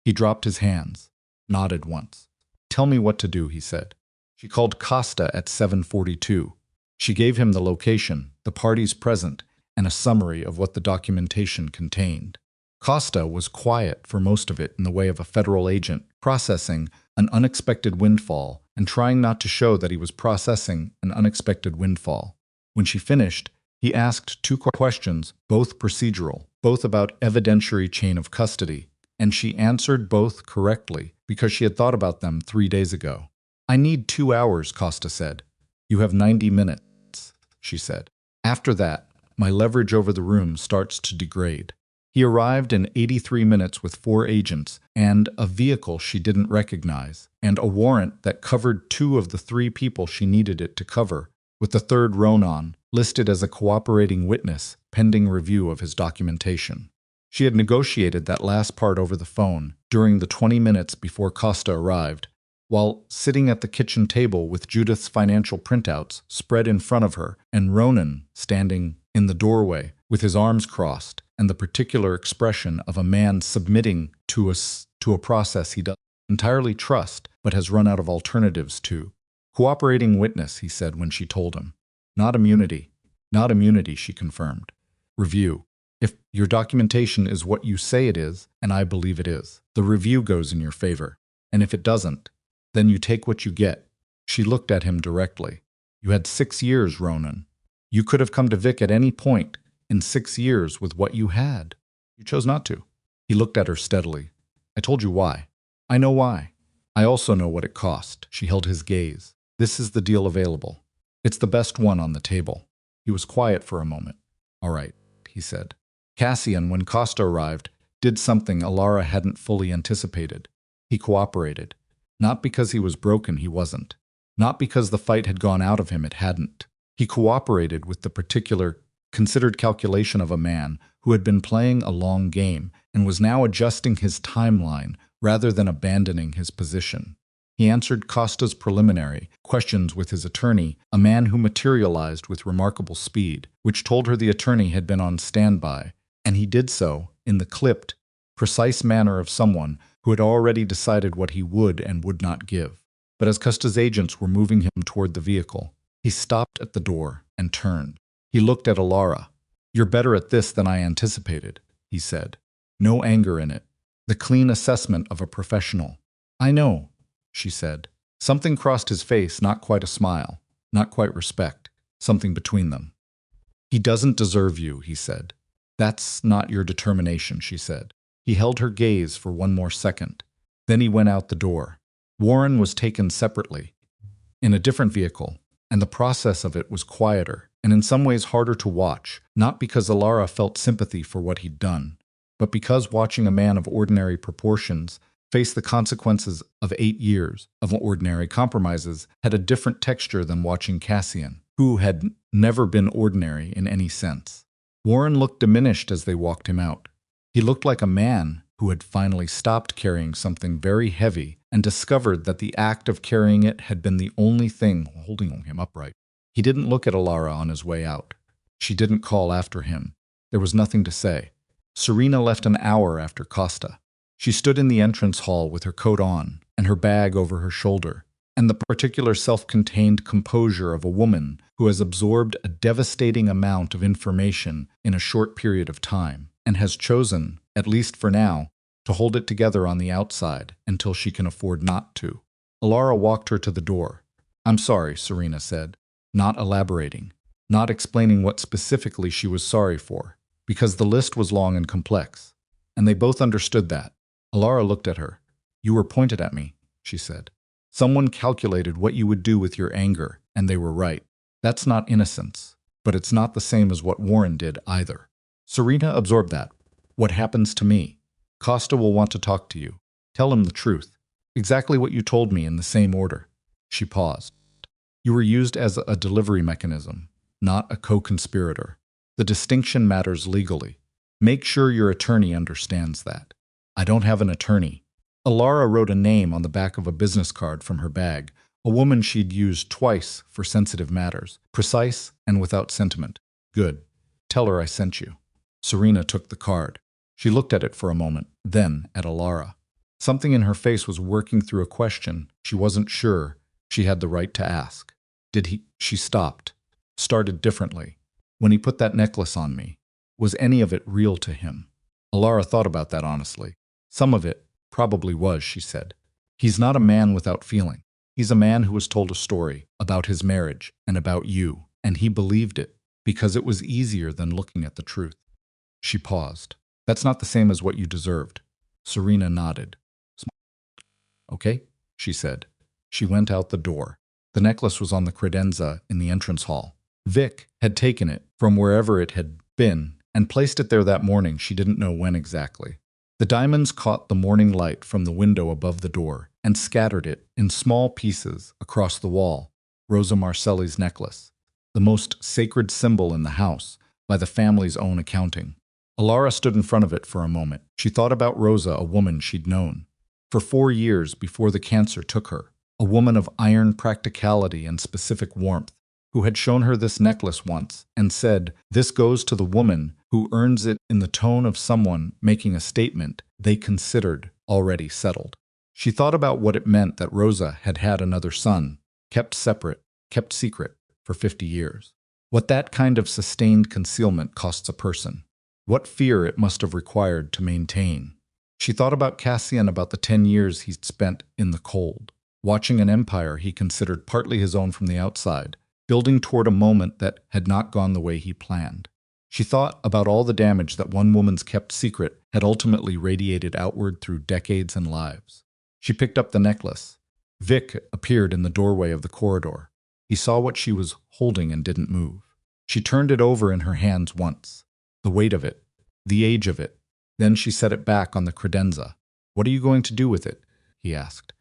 He dropped his hands, nodded once. Tell me what to do, he said. She called Costa at 7:42. She gave him the location, the parties present, and a summary of what the documentation contained. Costa was quiet for most of it in the way of a federal agent processing an unexpected windfall and trying not to show that he was processing an unexpected windfall. When she finished, he asked two questions, both procedural, both about evidentiary chain of custody, and she answered both correctly because she had thought about them 3 days ago. I need 2 hours, Costa said. You have 90 minutes, she said. After that, my leverage over the room starts to degrade. He arrived in 83 minutes with 4 agents and a vehicle she didn't recognize, and a warrant that covered 2 of the 3 people she needed it to cover, with the third Ronan listed as a cooperating witness pending review of his documentation. She had negotiated that last part over the phone during the 20 minutes before Costa arrived, while sitting at the kitchen table with Judith's financial printouts spread in front of her and Ronan standing in the doorway with his arms crossed and the particular expression of a man submitting to a process he doesn't entirely trust but has run out of alternatives to. Cooperating witness, he said when she told him. Not immunity. Not immunity, she confirmed. Review. If your documentation is what you say it is, and I believe it is, the review goes in your favor. And if it doesn't, then you take what you get. She looked at him directly. You had 6 years, Ronan. You could have come to Vic at any point in 6 years with what you had. You chose not to. He looked at her steadily. I told you why. I know why. I also know what it cost. She held his gaze. This is the deal available. It's the best one on the table. He was quiet for a moment. All right, he said. Cassian, when Costa arrived, did something Alara hadn't fully anticipated. He cooperated. Not because he was broken, he wasn't. Not because the fight had gone out of him, it hadn't. He cooperated with the particular, considered calculation of a man who had been playing a long game and was now adjusting his timeline rather than abandoning his position. He answered Costa's preliminary questions with his attorney, a man who materialized with remarkable speed, which told her the attorney had been on standby, and he did so in the clipped, precise manner of someone who had already decided what he would and would not give. But as Costa's agents were moving him toward the vehicle, he stopped at the door and turned. He looked at Alara. You're better at this than I anticipated, he said. No anger in it. The clean assessment of a professional. I know, she said. Something crossed his face, not quite a smile, not quite respect, something between them. He doesn't deserve you, he said. That's not your determination, she said. He held her gaze for one more second. Then he went out the door. Warren was taken separately, in a different vehicle, and the process of it was quieter, and in some ways harder to watch, not because Alara felt sympathy for what he'd done, but because watching a man of ordinary proportions face the consequences of 8 years of ordinary compromises had a different texture than watching Cassian, who had never been ordinary in any sense. Warren looked diminished as they walked him out. He looked like a man who had finally stopped carrying something very heavy and discovered that the act of carrying it had been the only thing holding him upright. He didn't look at Alara on his way out. She didn't call after him. There was nothing to say. Serena left an hour after Costa. She stood in the entrance hall with her coat on and her bag over her shoulder, and the particular self-contained composure of a woman who has absorbed a devastating amount of information in a short period of time, and has chosen, at least for now, to hold it together on the outside until she can afford not to. Alara walked her to the door. I'm sorry, Serena said, not elaborating, not explaining what specifically she was sorry for, because the list was long and complex, and they both understood that. Alara looked at her. You were pointed at me, she said. Someone calculated what you would do with your anger, and they were right. That's not innocence, but it's not the same as what Warren did either. Serena absorbed that. What happens to me? Costa will want to talk to you. Tell him the truth. Exactly what you told me in the same order. She paused. You were used as a delivery mechanism, not a co-conspirator. The distinction matters legally. Make sure your attorney understands that. I don't have an attorney. Alara wrote a name on the back of a business card from her bag, a woman she'd used twice for sensitive matters, precise and without sentiment. Good. Tell her I sent you. Serena took the card. She looked at it for a moment, then at Alara. Something in her face was working through a question she wasn't sure she had the right to ask. Did he? She stopped. Started differently. When he put that necklace on me, was any of it real to him? Alara thought about that honestly. Some of it probably was, she said. He's not a man without feeling. He's a man who was told a story about his marriage and about you, and he believed it because it was easier than looking at the truth. She paused. That's not the same as what you deserved. Serena nodded. Okay, she said. She went out the door. The necklace was on the credenza in the entrance hall. Vic had taken it from wherever it had been and placed it there that morning, she didn't know when exactly. The diamonds caught the morning light from the window above the door and scattered it in small pieces across the wall. Rosa Marcelli's necklace, the most sacred symbol in the house by the family's own accounting. Alara stood in front of it for a moment. She thought about Rosa, a woman she'd known for 4 years before the cancer took her, a woman of iron practicality and specific warmth, who had shown her this necklace once and said, "This goes to the woman who earns it," in the tone of someone making a statement they considered already settled. She thought about what it meant that Rosa had had another son, kept separate, kept secret, for 50 years. What that kind of sustained concealment costs a person. What fear it must have required to maintain. She thought about Cassian, about the 10 years he'd spent in the cold, watching an empire he considered partly his own from the outside, building toward a moment that had not gone the way he planned. She thought about all the damage that one woman's kept secret had ultimately radiated outward through decades and lives. She picked up the necklace. Vic appeared in the doorway of the corridor. He saw what she was holding and didn't move. She turned it over in her hands once. The weight of it, the age of it. Then she set it back on the credenza. "What are you going to do with it?" he asked.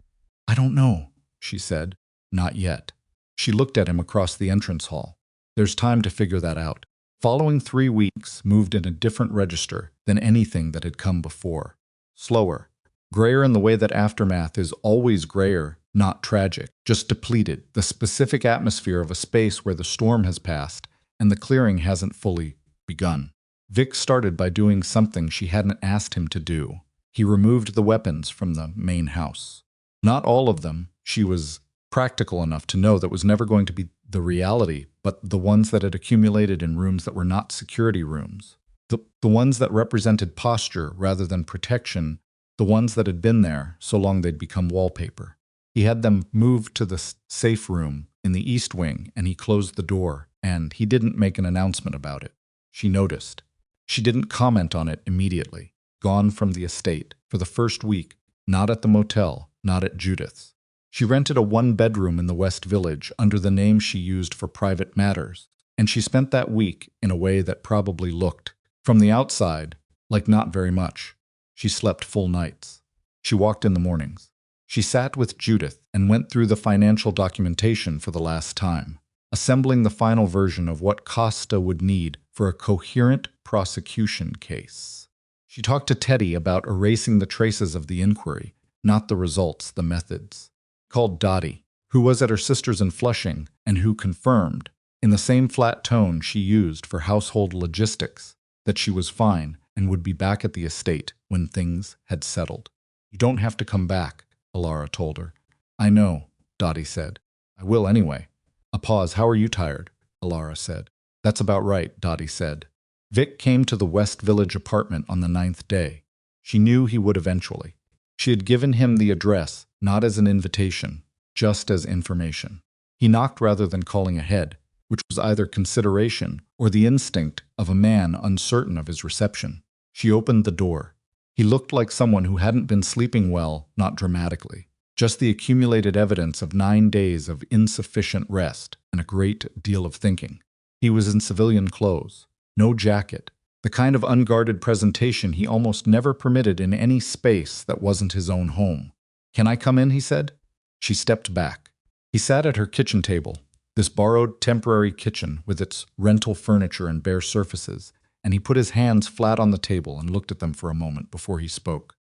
"I don't know," she said. "Not yet." She looked at him across the entrance hall. "There's time to figure that out." Following 3 weeks moved in a different register than anything that had come before. Slower. Grayer in the way that aftermath is always grayer, not tragic, just depleted, the specific atmosphere of a space where the storm has passed and the clearing hasn't fully begun. Vic started by doing something she hadn't asked him to do. He removed the weapons from the main house. Not all of them. She was practical enough to know that was never going to be the reality, but the ones that had accumulated in rooms that were not security rooms. The ones that represented posture rather than protection, the ones that had been there so long they'd become wallpaper. He had them moved to the safe room in the east wing, and he closed the door, and he didn't make an announcement about it. She noticed. She didn't comment on it immediately. Gone from the estate for the first week, not at the motel, not at Judith's. She rented a 1-bedroom in the West Village under the name she used for private matters, and she spent that week in a way that probably looked, from the outside, like not very much. She slept full nights. She walked in the mornings. She sat with Judith and went through the financial documentation for the last time, assembling the final version of what Costa would need for a coherent prosecution case. She talked to Teddy about erasing the traces of the inquiry, not the results, the methods. Called Dottie, who was at her sister's in Flushing and who confirmed, in the same flat tone she used for household logistics, that she was fine and would be back at the estate when things had settled. "You don't have to come back," Alara told her. "I know," Dottie said. "I will anyway." A pause. "How are you tired?" Alara said. "That's about right," Dottie said. Vic came to the West Village apartment on the 9th day. She knew he would eventually. She had given him the address, not as an invitation, just as information. He knocked rather than calling ahead, which was either consideration or the instinct of a man uncertain of his reception. She opened the door. He looked like someone who hadn't been sleeping well, not dramatically, just the accumulated evidence of 9 days of insufficient rest and a great deal of thinking. He was in civilian clothes, no jacket, the kind of unguarded presentation he almost never permitted in any space that wasn't his own home. "Can I come in?" he said. She stepped back. He sat at her kitchen table, this borrowed temporary kitchen with its rental furniture and bare surfaces, and he put his hands flat on the table and looked at them for a moment before he spoke.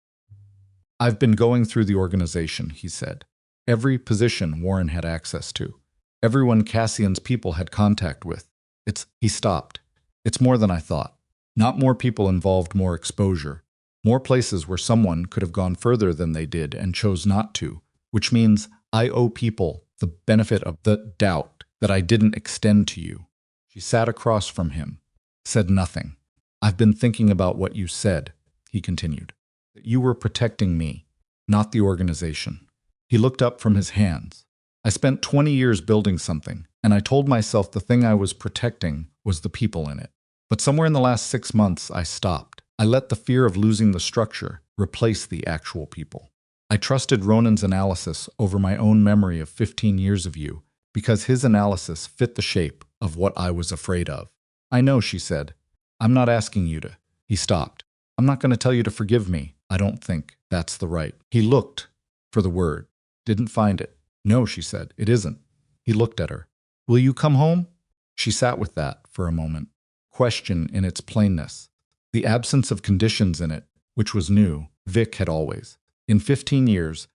"I've been going through the organization," he said. "Every position Warren had access to. Everyone Cassian's people had contact with. He stopped. "It's more than I thought. Not more people involved, more exposure. More places where someone could have gone further than they did and chose not to, which means I owe people the benefit of the doubt that I didn't extend to you." She sat across from him, said nothing. "I've been thinking about what you said," he continued. "That you were protecting me, not the organization." He looked up from his hands. "I spent 20 years building something, and I told myself the thing I was protecting was the people in it. But somewhere in the last 6 months, I stopped. I let the fear of losing the structure replace the actual people. I trusted Ronan's analysis over my own memory of 15 years of you, because his analysis fit the shape of what I was afraid of." "I know," she said. "I'm not asking you to." He stopped. "I'm not going to tell you to forgive me. I don't think that's the right." He looked for the word, didn't find it. "No," she said, "it isn't." He looked at her. "Will you come home?" She sat with that for a moment. Question in its plainness. The absence of conditions in it, which was new, Vic had always, in 15 years,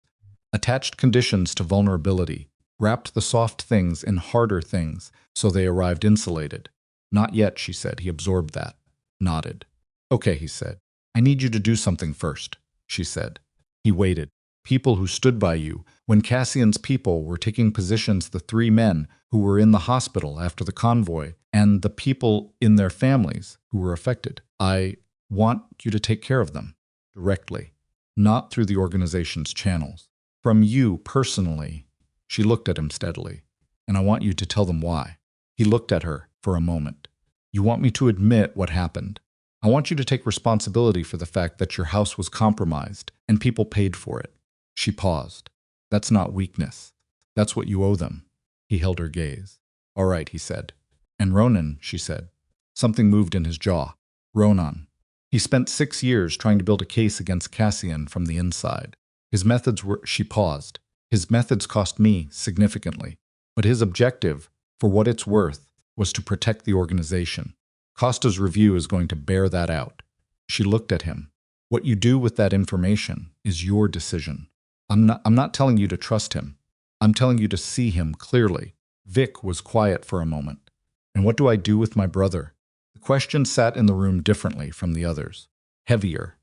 attached conditions to vulnerability, wrapped the soft things in harder things so they arrived insulated. "Not yet," she said. He absorbed that, nodded. "Okay," he said. "I need you to do something first," she said. He waited. "People who stood by you when Cassian's people were taking positions, the 3 men who were in the hospital after the convoy, and the people in their families who were affected. I want you to take care of them directly, not through the organization's channels. From you personally." She looked at him steadily. "And I want you to tell them why." He looked at her for a moment. "You want me to admit what happened. I want you to take responsibility for the fact that your house was compromised and people paid for it." She paused. "That's not weakness. That's what you owe them." He held her gaze. "All right," he said. "And Ronan," she said. Something moved in his jaw. "Ronan. He spent 6 years trying to build a case against Cassian from the inside. His methods were—" She paused. "His methods cost me significantly. But his objective, for what it's worth, was to protect the organization. Costa's review is going to bear that out." She looked at him. "What you do with that information is your decision. I'm not telling you to trust him. I'm telling you to see him clearly." Vic was quiet for a moment. "And what do I do with my brother?" The question sat in the room differently from the others. Heavier.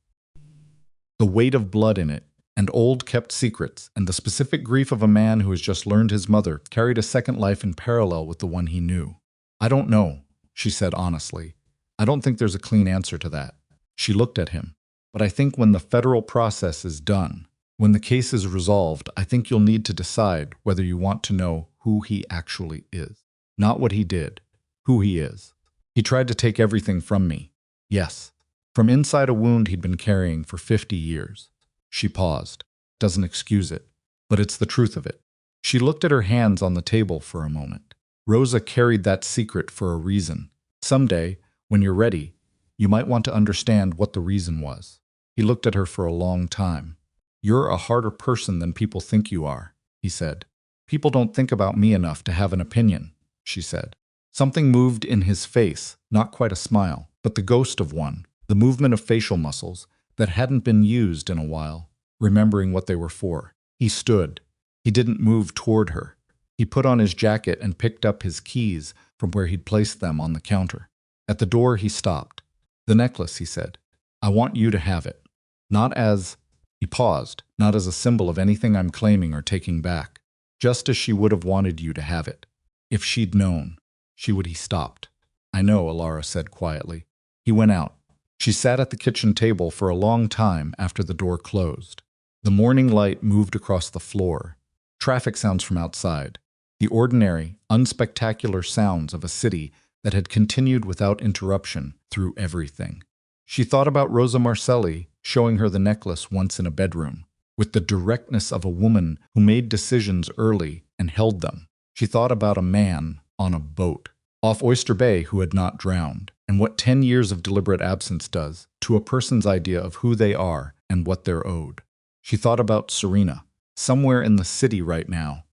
The weight of blood in it, and old kept secrets, and the specific grief of a man who has just learned his mother carried a second life in parallel with the one he knew. "I don't know," she said honestly. "I don't think there's a clean answer to that." She looked at him. "But I think when the federal process is done, when the case is resolved, I think you'll need to decide whether you want to know who he actually is. Not what he did, who he is. He tried to take everything from me. Yes. From inside a wound he'd been carrying for 50 years. She paused. "Doesn't excuse it, but it's the truth of it." She looked at her hands on the table for a moment. "Rosa carried that secret for a reason. Someday, when you're ready, you might want to understand what the reason was." He looked at her for a long time. "You're a harder person than people think you are," he said. "People don't think about me enough to have an opinion," she said. Something moved in his face, not quite a smile, but the ghost of one, the movement of facial muscles that hadn't been used in a while, remembering what they were for. He stood. He didn't move toward her. He put on his jacket and picked up his keys from where he'd placed them on the counter. At the door he stopped. "The necklace," he said. "I want you to have it. Not as—" He paused. "Not as a symbol of anything I'm claiming or taking back. Just as she would have wanted you to have it. If she'd known, she would—" He stopped. "I know," Alara said quietly. He went out. She sat at the kitchen table for a long time after the door closed. The morning light moved across the floor. Traffic sounds from outside. The ordinary, unspectacular sounds of a city that had continued without interruption through everything. She thought about Rosa Marcelli showing her the necklace once in a bedroom, with the directness of a woman who made decisions early and held them. She thought about a man on a boat off Oyster Bay who had not drowned, and what 10 years of deliberate absence does to a person's idea of who they are and what they're owed. She thought about Serena, somewhere in the city right now,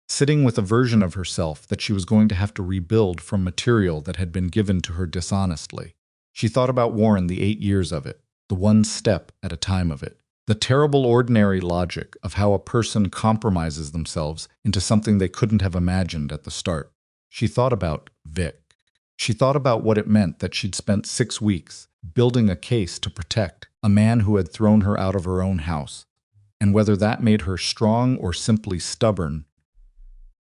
sitting with a version of herself that she was going to have to rebuild from material that had been given to her dishonestly. She thought about Warren, the 8 years of it, the one step at a time of it, the terrible ordinary logic of how a person compromises themselves into something they couldn't have imagined at the start. She thought about Vic. She thought about what it meant that she'd spent 6 weeks building a case to protect a man who had thrown her out of her own house, and whether that made her strong or simply stubborn.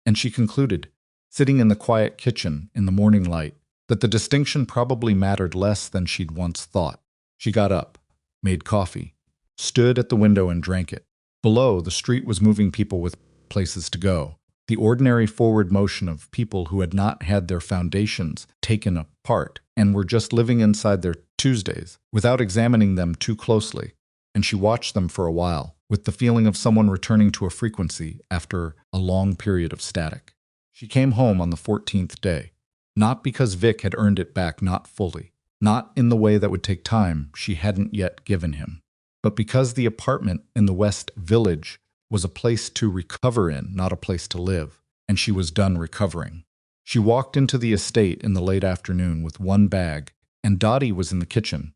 And she concluded, sitting in the quiet kitchen in the morning light, that the distinction probably mattered less than she'd once thought. She got up, made coffee, stood at the window and drank it. Below, the street was moving people with places to go. The ordinary forward motion of people who had not had their foundations taken apart and were just living inside their Tuesdays without examining them too closely. And she watched them for a while, with the feeling of someone returning to a frequency after a long period of static. She came home on the 14th day, not because Vic had earned it back, not fully, not in the way that would take time she hadn't yet given him, but because the apartment in the West Village was a place to recover in, not a place to live, and she was done recovering. She walked into the estate in the late afternoon with one bag, and Dottie was in the kitchen,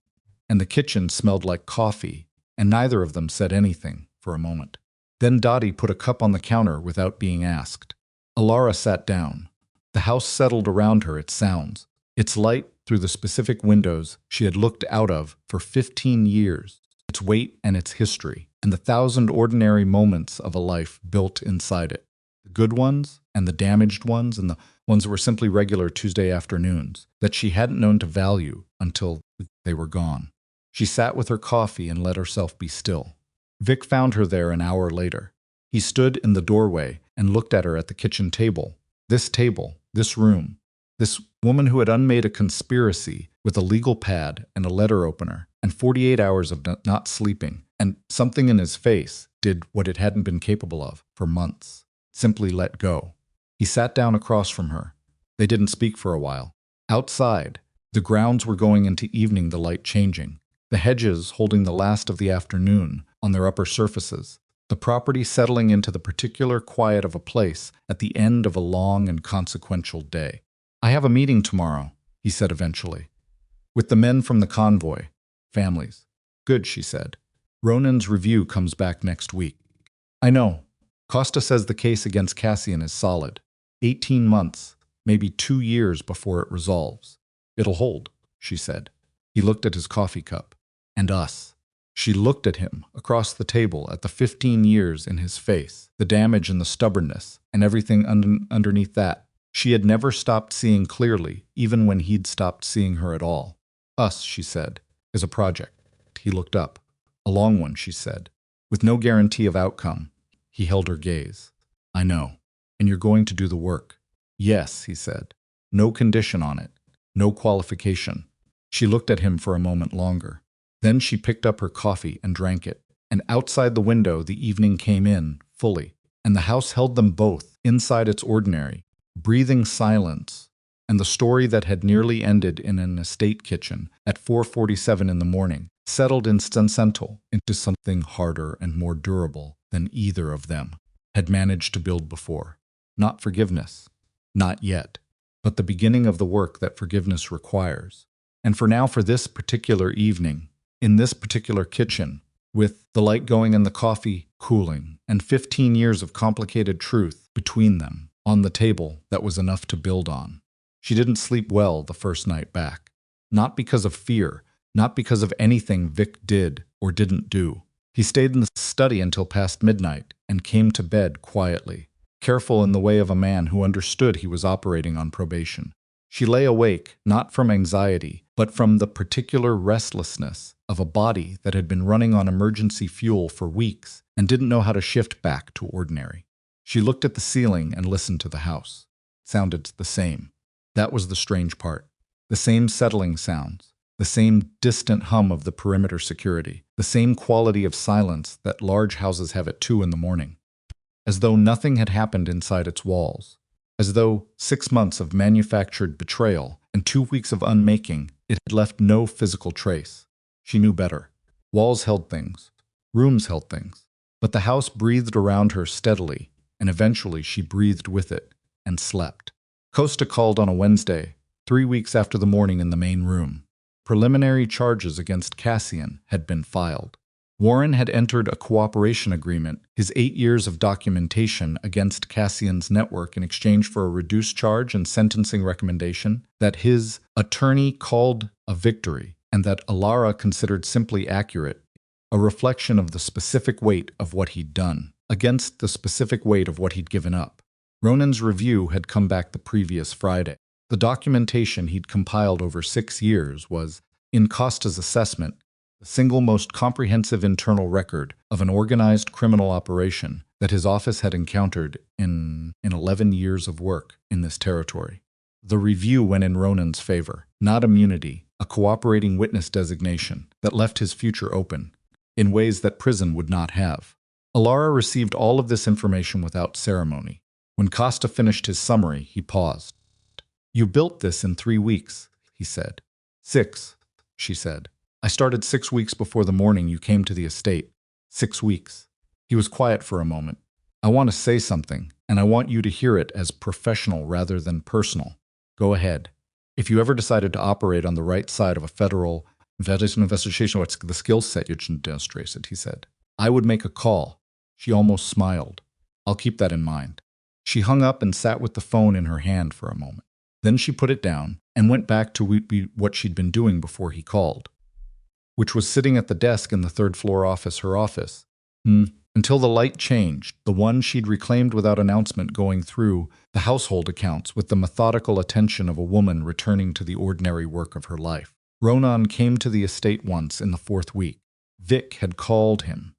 and the kitchen smelled like coffee, and neither of them said anything for a moment. Then Dottie put a cup on the counter without being asked. Alara sat down. The house settled around her, its sounds, its light through the specific windows she had looked out of for 15 years, its weight and its history, and the 1,000 ordinary moments of a life built inside it. The good ones and the damaged ones and the ones that were simply regular Tuesday afternoons that she hadn't known to value until they were gone. She sat with her coffee and let herself be still. Vic found her there an hour later. He stood in the doorway and looked at her at the kitchen table, this room, this woman who had unmade a conspiracy with a legal pad and a letter opener and 48 hours of not sleeping, and something in his face did what it hadn't been capable of for months, simply let go. He sat down across from her. They didn't speak for a while. Outside, the grounds were going into evening, the light changing, the hedges holding the last of the afternoon on their upper surfaces, the property settling into the particular quiet of a place at the end of a long and consequential day. "I have a meeting tomorrow," he said eventually, "with the men from the convoy, families." "Good," she said. "Ronan's review comes back next week." "I know. Costa says the case against Cassian is solid. 18 months, maybe 2 years before it resolves." "It'll hold," she said. He looked at his coffee cup. "And us." She looked at him across the table, at the 15 years in his face, the damage and the stubbornness, and everything underneath that. She had never stopped seeing clearly, even when he'd stopped seeing her at all. "Us," she said, "is a project." He looked up. "A long one," she said, with no guarantee of outcome. He held her gaze. "I know. And you're going to do the work." "Yes," he said. "No condition on it. No qualification." She looked at him for a moment longer. Then she picked up her coffee and drank it. And outside the window the evening came in, fully. And the house held them both, inside its ordinary, breathing silence. And the story that had nearly ended in an estate kitchen at 4:47 in the morning settled instantaneously into something harder and more durable than either of them had managed to build before. Not forgiveness. Not yet. But the beginning of the work that forgiveness requires. And for now, for this particular evening, in this particular kitchen, with the light going and the coffee cooling, and 15 years of complicated truth between them, on the table that was enough to build on. She didn't sleep well the first night back. Not because of fear, not because of anything Vic did or didn't do. He stayed in the study until past midnight and came to bed quietly, careful in the way of a man who understood he was operating on probation. She lay awake, not from anxiety, but from the particular restlessness of a body that had been running on emergency fuel for weeks and didn't know how to shift back to ordinary. She looked at the ceiling and listened to the house. It sounded the same. That was the strange part. The same settling sounds. the same distant hum of the perimeter security, the same quality of silence that large houses have at 2 in the morning. As though nothing had happened inside its walls. As though 6 months of manufactured betrayal and 2 weeks of unmaking, it had left no physical trace. She knew better. Walls held things. Rooms held things. But the house breathed around her steadily, and eventually she breathed with it and slept. Costa called on a Wednesday, 3 weeks after the morning in the main room. Preliminary charges against Cassian had been filed. Warren had entered a cooperation agreement, his 8 years of documentation against Cassian's network in exchange for a reduced charge and sentencing recommendation that his attorney called a victory and that Alara considered simply accurate, a reflection of the specific weight of what he'd done against the specific weight of what he'd given up. Ronan's review had come back the previous Friday. The documentation he'd compiled over 6 years was, in Costa's assessment, the single most comprehensive internal record of an organized criminal operation that his office had encountered in 11 years of work in this territory. The review went in Ronan's favor, not immunity, a cooperating witness designation that left his future open, in ways that prison would not have. Alara received all of this information without ceremony. When Costa finished his summary, he paused. "You built this in 3 weeks," he said. "6, she said. "I started 6 weeks before the morning you came to the estate. 6 weeks. He was quiet for a moment. "I want to say something, and I want you to hear it as professional rather than personal. Go ahead. If you ever decided to operate on the right side of a federal investigation, what's the skill set you should demonstrate," he said. "I would make a call." She almost smiled. "I'll keep that in mind." She hung up and sat with the phone in her hand for a moment. Then she put it down and went back to what she'd been doing before he called, which was sitting at the desk in the 3rd floor office, her office, until the light changed, the one she'd reclaimed without announcement, going through the household accounts with the methodical attention of a woman returning to the ordinary work of her life. Ronan came to the estate once in the 4th week. Vic had called him.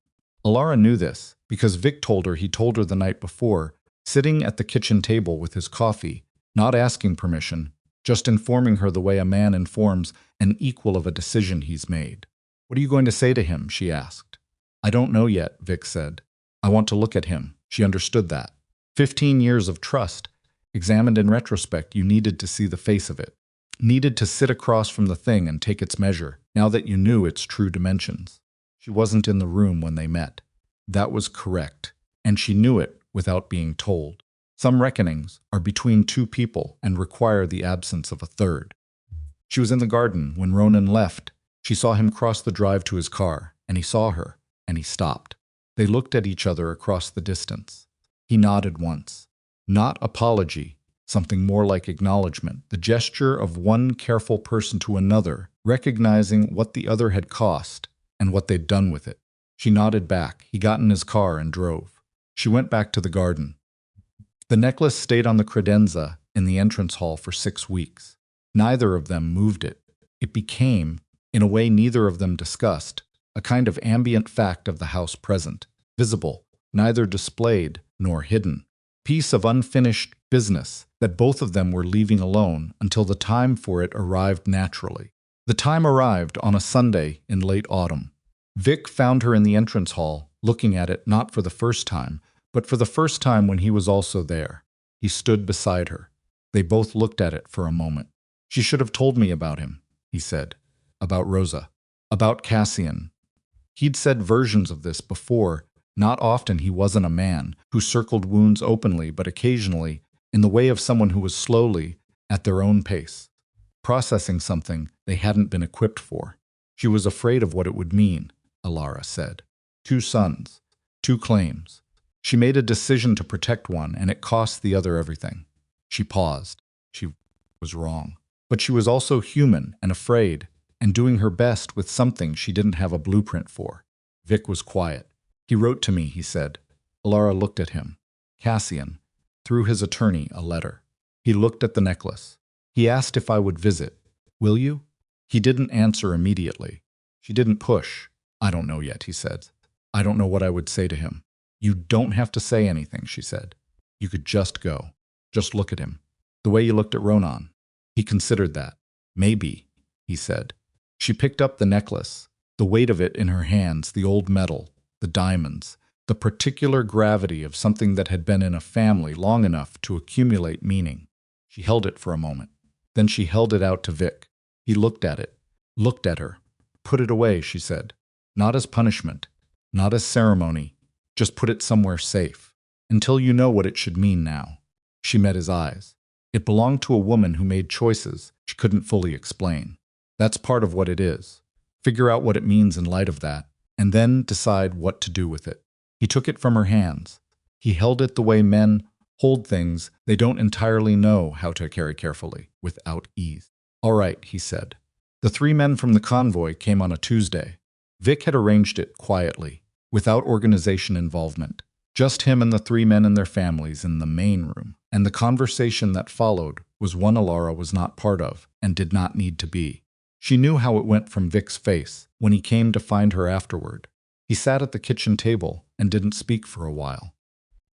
Alara knew this, because Vic told her he told her the night before, sitting at the kitchen table with his coffee, not asking permission, just informing her the way a man informs an equal of a decision he's made. "What are you going to say to him?" she asked. "I don't know yet," Vic said. "I want to look at him." She understood that. 15 years of trust. Examined in retrospect, you needed to see the face of it. Needed to sit across from the thing and take its measure, now that you knew its true dimensions. She wasn't in the room when they met. That was correct, and she knew it without being told. Some reckonings are between 2 people and require the absence of a third. She was in the garden when Ronan left. She saw him cross the drive to his car, and he saw her, and he stopped. They looked at each other across the distance. He nodded once. Not apology, something more like acknowledgement, the gesture of one careful person to another, recognizing what the other had cost and what they'd done with it. She nodded back. He got in his car and drove. She went back to the garden. The necklace stayed on the credenza in the entrance hall for 6 weeks. Neither of them moved it. It became, in a way neither of them discussed, a kind of ambient fact of the house present, visible, neither displayed nor hidden. Piece of unfinished business that both of them were leaving alone until the time for it arrived naturally. The time arrived on a Sunday in late autumn. Vic found her in the entrance hall, looking at it not for the first time, but for the first time when he was also there. He stood beside her. They both looked at it for a moment. "She should have told me about him," he said. "About Rosa. About Cassian." He'd said versions of this before. Not often he wasn't a man who circled wounds openly, but occasionally, in the way of someone who was slowly, at their own pace, processing something they hadn't been equipped for. She was afraid of what it would mean, Alara said. 2 sons, 2 claims. She made a decision to protect one, and it cost the other everything. She paused. She was wrong. But she was also human and afraid, and doing her best with something she didn't have a blueprint for. Vic was quiet. "He wrote to me," he said. Alara looked at him. Cassian, through his attorney, a letter. He looked at the necklace. He asked if I would visit. "Will you?" He didn't answer immediately. She didn't push. "I don't know yet," he said. "I don't know what I would say to him." "You don't have to say anything," she said. "You could just go. Just look at him. The way you looked at Ronan." He considered that. "Maybe," he said. She picked up the necklace, the weight of it in her hands, the old metal, the diamonds, the particular gravity of something that had been in a family long enough to accumulate meaning. She held it for a moment. Then she held it out to Vic. He looked at it, looked at her. Put it away, she said. Not as punishment, not as ceremony. Just put it somewhere safe. Until you know what it should mean now. She met his eyes. It belonged to a woman who made choices she couldn't fully explain. That's part of what it is. Figure out what it means in light of that, and then decide what to do with it. He took it from her hands. He held it the way men hold things they don't entirely know how to carry carefully, without ease. All right, he said. The 3 men from the convoy came on a Tuesday. Vic had arranged it quietly, without organization involvement. Just him and the 3 men and their families in the main room. And the conversation that followed was one Alara was not part of and did not need to be. She knew how it went from Vic's face when he came to find her afterward. He sat at the kitchen table and didn't speak for a while.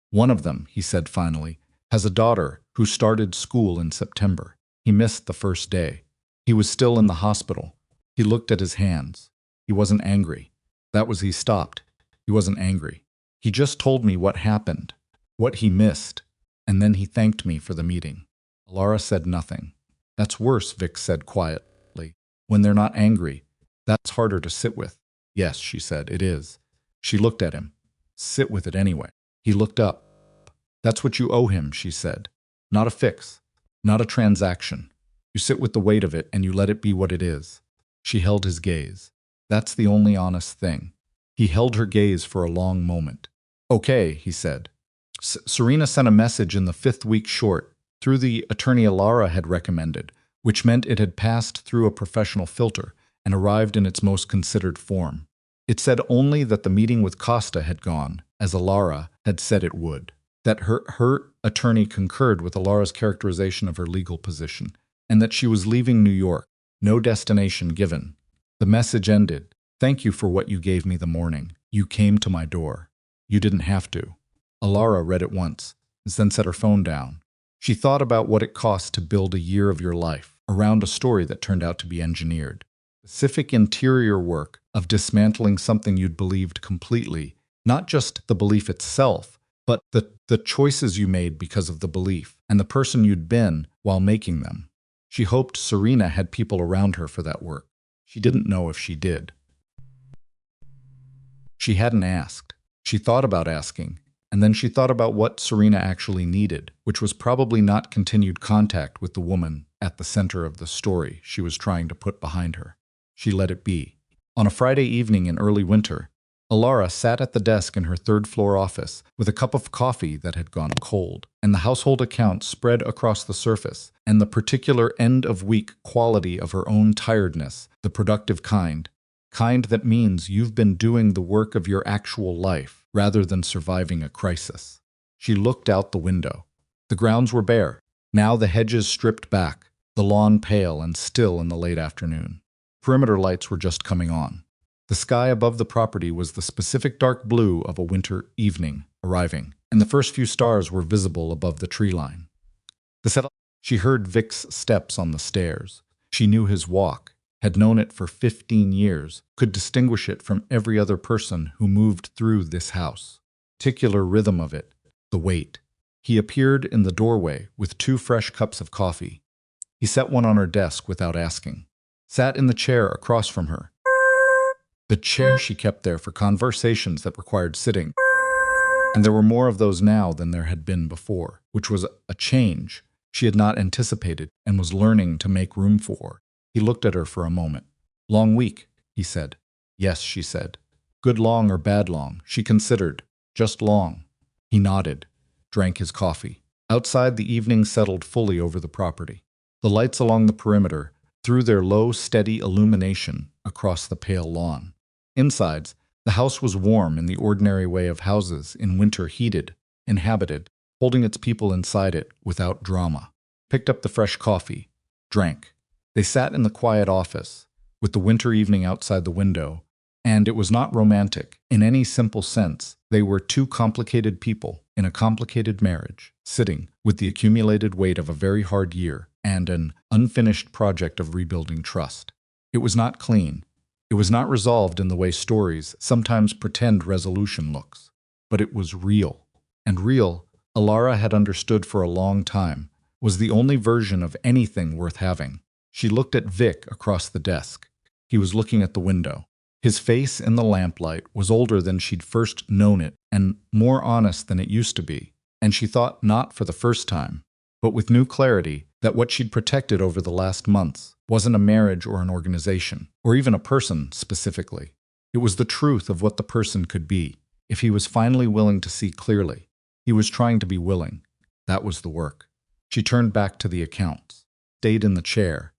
One of them, he said finally, has a daughter who started school in September. He missed the first day. He was still in the hospital. He looked at his hands. He wasn't angry. He stopped. He wasn't angry. He just told me what happened, what he missed, and then he thanked me for the meeting. Alara said nothing. That's worse, Vic said quietly. When they're not angry, that's harder to sit with. Yes, she said, it is. She looked at him. Sit with it anyway. He looked up. That's what you owe him, she said. Not a fix, not a transaction. You sit with the weight of it and you let it be what it is. She held his gaze. That's the only honest thing. He held her gaze for a long moment. Okay, he said. Serena sent a message in the 5th week short through the attorney Alara had recommended, which meant it had passed through a professional filter and arrived in its most considered form. It said only that the meeting with Costa had gone, as Alara had said it would, that her attorney concurred with Alara's characterization of her legal position, and that she was leaving New York, no destination given. The message ended, "Thank you for what you gave me the morning. You came to my door. You didn't have to." Alara read it once, then set her phone down. She thought about what it cost to build a year of your life around a story that turned out to be engineered. Specific interior work of dismantling something you'd believed completely, not just the belief itself, but the choices you made because of the belief, and the person you'd been while making them. She hoped Serena had people around her for that work. She didn't know if she did. She hadn't asked. She thought about asking, and then she thought about what Serena actually needed, which was probably not continued contact with the woman at the center of the story she was trying to put behind her. She let it be. On a Friday evening in early winter, Alara sat at the desk in her 3rd-floor office with a cup of coffee that had gone cold, and the household account spread across the surface, and the particular end-of-week quality of her own tiredness, the productive kind that means you've been doing the work of your actual life rather than surviving a crisis. She looked out the window. The grounds were bare. Now the hedges stripped back, the lawn pale and still in the late afternoon. Perimeter lights were just coming on. The sky above the property was the specific dark blue of a winter evening arriving, and the first few stars were visible above the tree line. She heard Vic's steps on the stairs. She knew his walk, had known it for 15 years, could distinguish it from every other person who moved through this house. Particular rhythm of it, the weight. He appeared in the doorway with 2 fresh cups of coffee. He set one on her desk without asking. Sat in the chair across from her. The chair she kept there for conversations that required sitting. And there were more of those now than there had been before, which was a change she had not anticipated and was learning to make room for. He looked at her for a moment. Long week, he said. Yes, she said. Good long or bad long, she considered. Just long. He nodded, drank his coffee. Outside, the evening settled fully over the property. The lights along the perimeter threw their low, steady illumination across the pale lawn. Inside, the house was warm in the ordinary way of houses in winter, heated, inhabited, holding its people inside it without drama. Picked up the fresh coffee, drank. They sat in the quiet office, with the winter evening outside the window, and it was not romantic in any simple sense. They were 2 complicated people in a complicated marriage, sitting with the accumulated weight of a very hard year and an unfinished project of rebuilding trust. It was not clean. It was not resolved in the way stories sometimes pretend resolution looks. But it was real. And real, Alara had understood for a long time, was the only version of anything worth having. She looked at Vic across the desk. He was looking at the window. His face in the lamplight was older than she'd first known it and more honest than it used to be. And she thought, not for the first time, but with new clarity, that what she'd protected over the last months wasn't a marriage or an organization, or even a person specifically. It was the truth of what the person could be, if he was finally willing to see clearly. He was trying to be willing. That was the work. She turned back to the accounts, stayed in the chair,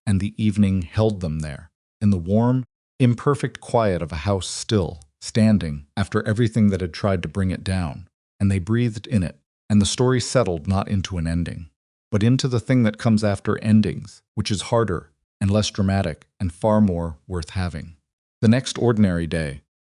and the evening held them there, in the warm, imperfect quiet of a house still, standing after everything that had tried to bring it down, and they breathed in it, and the story settled not into an ending, but into the thing that comes after endings, which is harder and less dramatic and far more worth having. The next ordinary day,